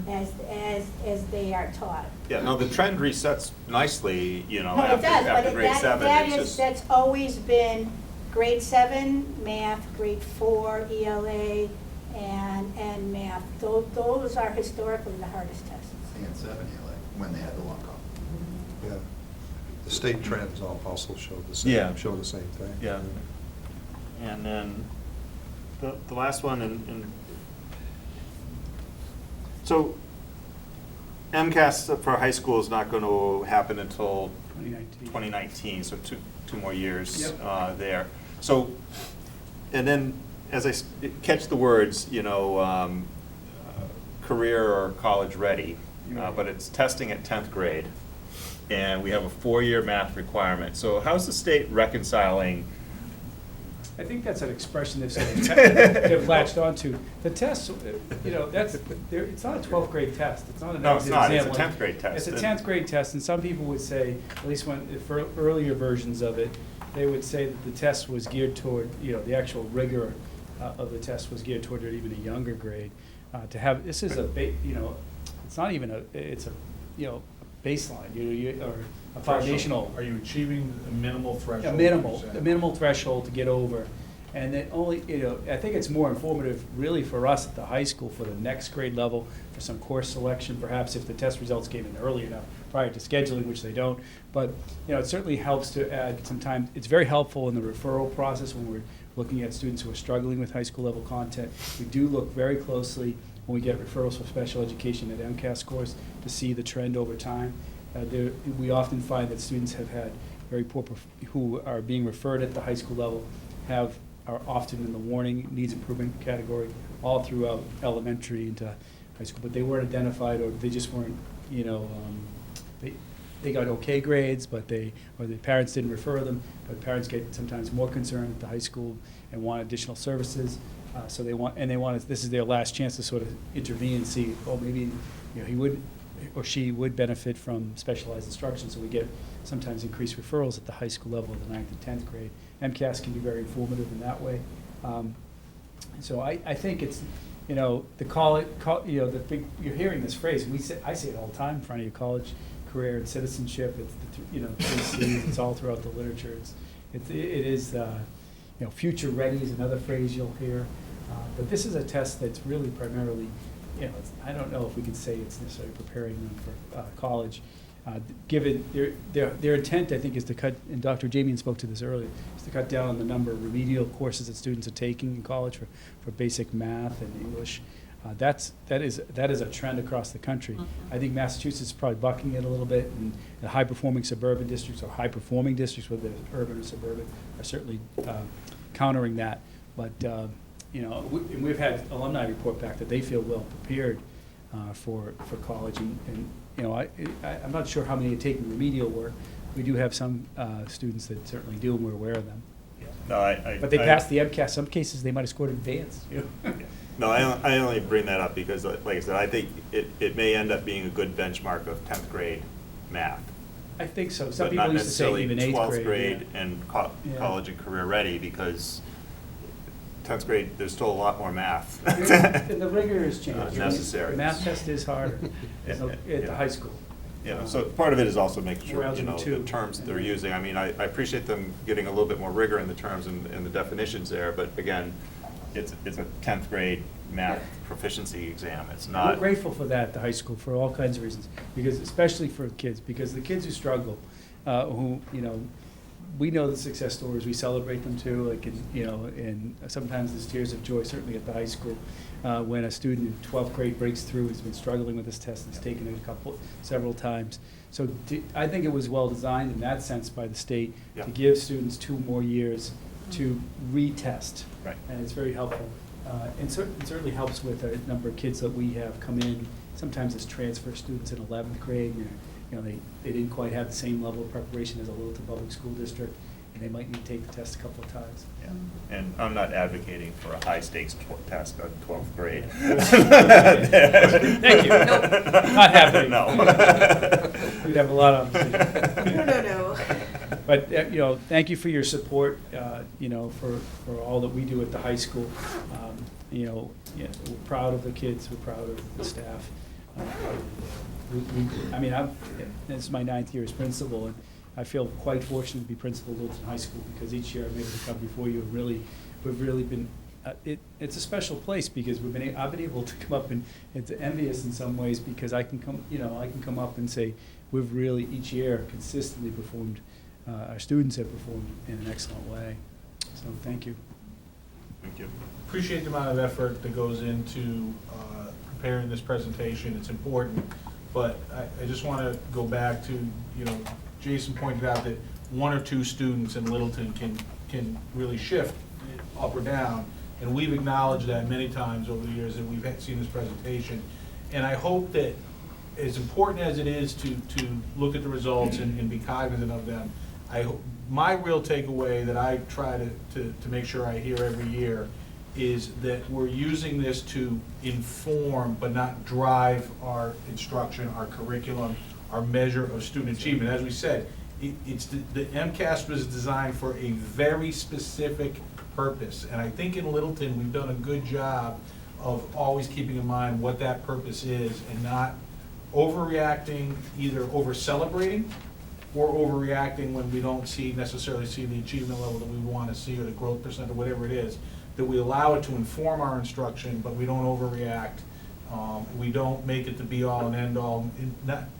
as they are taught. Yeah, no, the trend resets nicely, you know, No, it does, but after grade 7. It's just- that's always been grade 7 math, grade 4 ELA, and math. Those are historically the hardest tests. And 7 ELA, when they had the long call. Yeah. The state trends also show the same, Yeah. show the same thing. Yeah. And then the last one, and so MCAS for high school is not going to happen until 2019, so two more years Yep. there. So, and then as I catch the words, you know, career or college ready, but it's testing at 10th grade, and we have a 4-year math requirement. So how's the state reconciling? I think that's an expression they've latched onto. The test, you know, it's not a 12th grade test. It's not an No, it's exit not. It's a exam. 10th grade test. It's a 10th grade test, and some people would say, at least for earlier versions of it, they would say that the test was geared toward, you know, the actual rigor of the test was geared toward even a younger grade. This is you know, it's not even it's a, you know, baseline, or a foundational. Are you achieving a minimal threshold? A minimal threshold to get over. And then only, you know, I think it's more informative really for us at the high school for the next grade level, for some course selection, perhaps if the test results came in early enough prior to scheduling, which they don't. But, you know, it certainly helps to add some time. It's very helpful in the referral process when we're looking at students who are struggling with high school level content. We do look very closely when we get referrals for special education at MCAS scores to see the trend over time. We often find that students have had very poor, who are being referred at the high school level are often in the warning needs improvement category all throughout elementary into high school, but they weren't identified, or they just weren't, you know, they got okay grades, but the parents didn't refer them, but parents get sometimes more concerned at the high school and want additional services, so this is their last chance to sort of intervene and see, oh, maybe, you know, he would or she would benefit from specialized instruction, so we get sometimes increased referrals at the high school level of the 9th and 10th grade. MCAS can be very informative in that way. So I think it's, you know, you know, the big, you're hearing this phrase, I say it all the time in front of you, college, career, and citizenship. It's you know, 3 C's, it's all throughout the literature. It is, you know, future ready is another phrase you'll hear. But this is a test that's really primarily, you know, I don't know if we could say it's necessarily preparing them for college. Given their intent, I think, is to cut, and Dr. Jamian spoke to this earlier, is to cut down on the number of remedial courses that students are taking in college for basic math and English. That is a trend across the country. I think Massachusetts is probably bucking it a little bit, and the high-performing suburban districts or high-performing districts, whether they're urban or suburban, are certainly countering that. But, and we've had alumni report back that they feel well prepared for college. And I'm not sure how many are taking remedial work. We do have some students that certainly do, and we're aware of them. No, But they passed the MCAS. Some cases, they might have scored advanced. No, I only bring that up because, like I said, I think it may end up being a good benchmark of 10th grade math. I think so. Some But people not used to say even 8th grade. necessarily 12th grade yeah. and Yeah. college and career ready, because 10th grade, there's still a lot more math. And the rigor has changed. Necessary. The math test is harder at the Yeah. high school. Yeah, so part of it is also making We're sure, algebra the 2. terms that they're using. I mean, I appreciate them getting a little bit more rigor in the terms and the definitions there, but again, it's a 10th grade math proficiency exam. It's We're not. grateful for that at the high school for all kinds of reasons, because especially for kids, because the kids who struggle, we know the success stories, we celebrate them too, like, and sometimes there's tears of joy, certainly at the high school, when a student in 12th grade breaks through, has been struggling with this test, and has taken it several times. So I think it was well designed in that sense by the state Yeah. to give students 2 more years to retest. Right. And it's very helpful. And it certainly helps with a number of kids that we have come in, sometimes as transfer students in 11th grade, they didn't quite have the same level of preparation as a Littleton Public School District, and they might need to take the test a couple of times. Yeah. And I'm not advocating for a high stakes test on 12th grade. Thank you. Nope. Not happening. No. We'd have a lot of opposition. No. But, thank you for your support, for all that we do at the high school. We're proud of the kids, we're proud of the staff. This is my 9th year as principal, and I feel quite fortunate to be principal of Littleton High School, because each year I'm able to come before you and we've really been, it's a special place, because I've been able to come up, and it's envious in some ways, because I can come up and say, we've really each year consistently performed, our students have performed in an excellent way. So thank you. Thank you. Appreciate the amount of effort that goes into preparing this presentation. It's important, but I just want to go back to, Jason pointed out that 1 or 2 students in Littleton can really shift up or down, and we've acknowledged that many times over the years that we've seen this presentation. And I hope that, as important as it is to look at the results and be cognizant of them, my real takeaway that I try to make sure I hear every year is that we're using this to inform but not drive our instruction, our curriculum, our measure of student achievement. As we said, the MCAS was designed for a very specific purpose, and I think in Littleton we've done a good job of always keeping in mind what that purpose is and not overreacting, either over-celebrating or overreacting when we don't necessarily see the achievement level that we want to see, or the growth percent, or whatever it is, that we allow it to inform our instruction, but we don't overreact. We don't make it the be-all and end-all,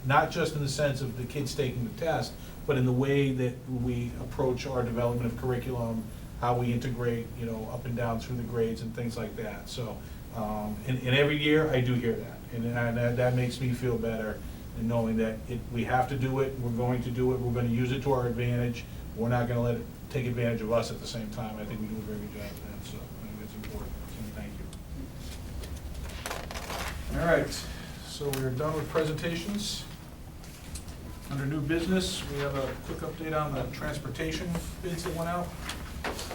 not just in the sense of the kids taking the test, but in the way that we approach our development of curriculum, how we integrate, up and down through the grades and things like that. So, and every year I do hear that, and that makes me feel better in knowing that we have to do it, we're going to do it, we're going to use it to our advantage. We're not going to let it take advantage of us at the same time. I think we do a very good job of that, so I think that's important. So thank you. All right, so we're done with presentations. Under new business, we have a quick update on the transportation bids that went out.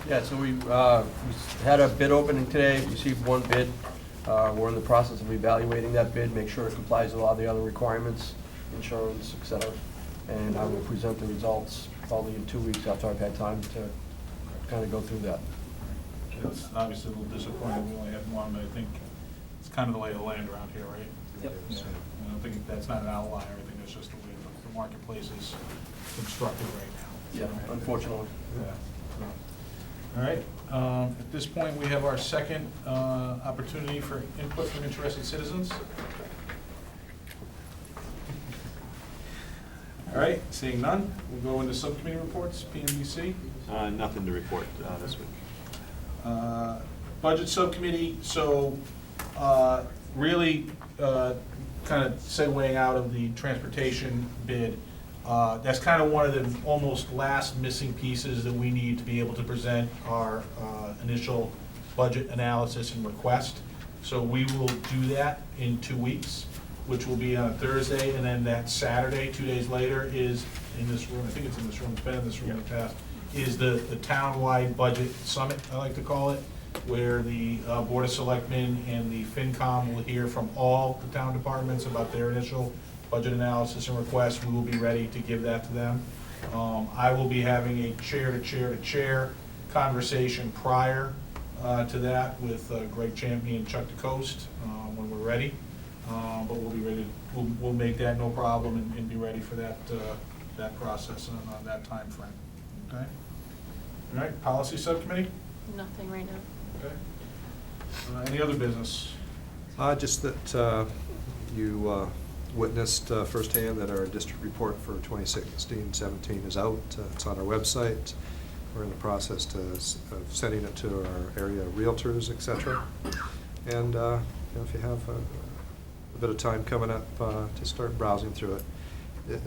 Yeah, so we had a bid opening today, received 1 bid. We're in the process of evaluating that bid, make sure it complies with all the other requirements, insurance, et cetera. And I will present the results probably in 2 weeks after I've had time to kind of go through that. It's obviously a little disappointing, we only have 1, but I think it's kind of the lay of the land around here, right? Yep. Yeah. I don't think that's not an outlier, I think it's just the way the marketplace is constructed right now. Yeah, unfortunately. Yeah. All right, at this point, we have our second opportunity for input from interested citizens. All right, seeing none, we'll go into subcommittee reports, PMBC. Nothing to report this week. Budget subcommittee, so really kind of segueing out of the transportation bid, that's kind of one of the almost last missing pieces that we need to be able to present our initial budget analysis and request. So we will do that in 2 weeks, which will be on Thursday, and then that Saturday, 2 days later, is in this room, I think it's in this room, it's been in this room in the past, is the town-wide budget summit, I like to call it, where the Board of Selectmen and the FinCom will hear from all the town departments about their initial budget analysis and requests. We will be ready to give that to them. I will be having a chair-to-chair-to-chair conversation prior to that with Greg Champney and Chuck DeCoste when we're ready. But we'll be ready, we'll make that no problem and be ready for that process on that time frame. Okay? All right, policy subcommittee? Nothing right now. Okay. Any other business? Just that you witnessed firsthand that our district report for 2016-17 is out. It's on our website. We're in the process of sending it to our area realtors, et cetera. And you know, if you have a bit of time coming up to start browsing through it,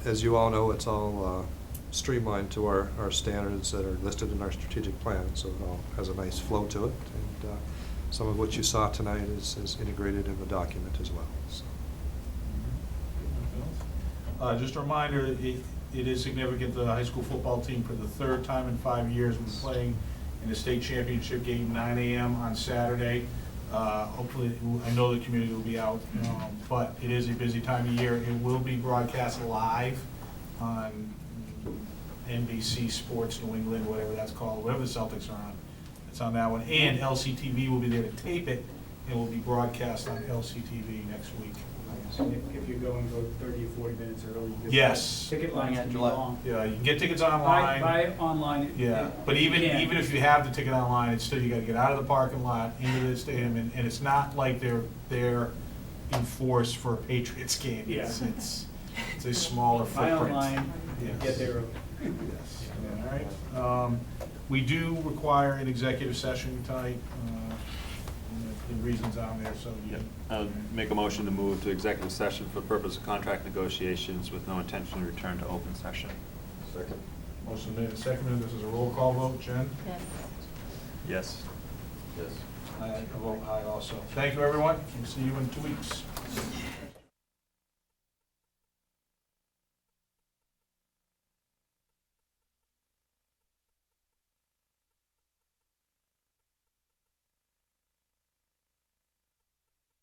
as you all know, it's all streamlined to our standards that are listed in our strategic plan, so it all has a nice flow to it. And some of what you saw tonight is integrated in the document as well. So. Just a reminder, it is significant the high school football team for the third time in 5 years will be playing in the state championship game, 9 a.m. on Saturday. Hopefully, I know the community will be out, but it is a busy time of year. It will be broadcast live on NBC Sports New England, whatever that's called, whatever the Celtics are on. It's on that one. And LCTV will be there to tape it, and will be broadcast on LCTV next week. If you're going, go 30 or 40 minutes early. because Yes. Ticket lines can be long. Yeah, you can get tickets online. Buy online. Yeah, but even if you have the ticket online, it's still, you gotta get out of the parking lot, into the stadium, and it's not like they're in force for a Patriots game. Yeah. It's a smaller Buy footprint. online, Yes. get there early. Yes, all right. We do require an executive session tonight, the reasons on there, so you. Yep. I'll make a motion to move to executive session for the purpose of contract negotiations with no intention to return to open session. Second. Motion made and seconded. This is a roll call vote. Jen? Yes. Yes. Yes. I vote aye also. Thank you, everyone. We'll see you in 2 weeks.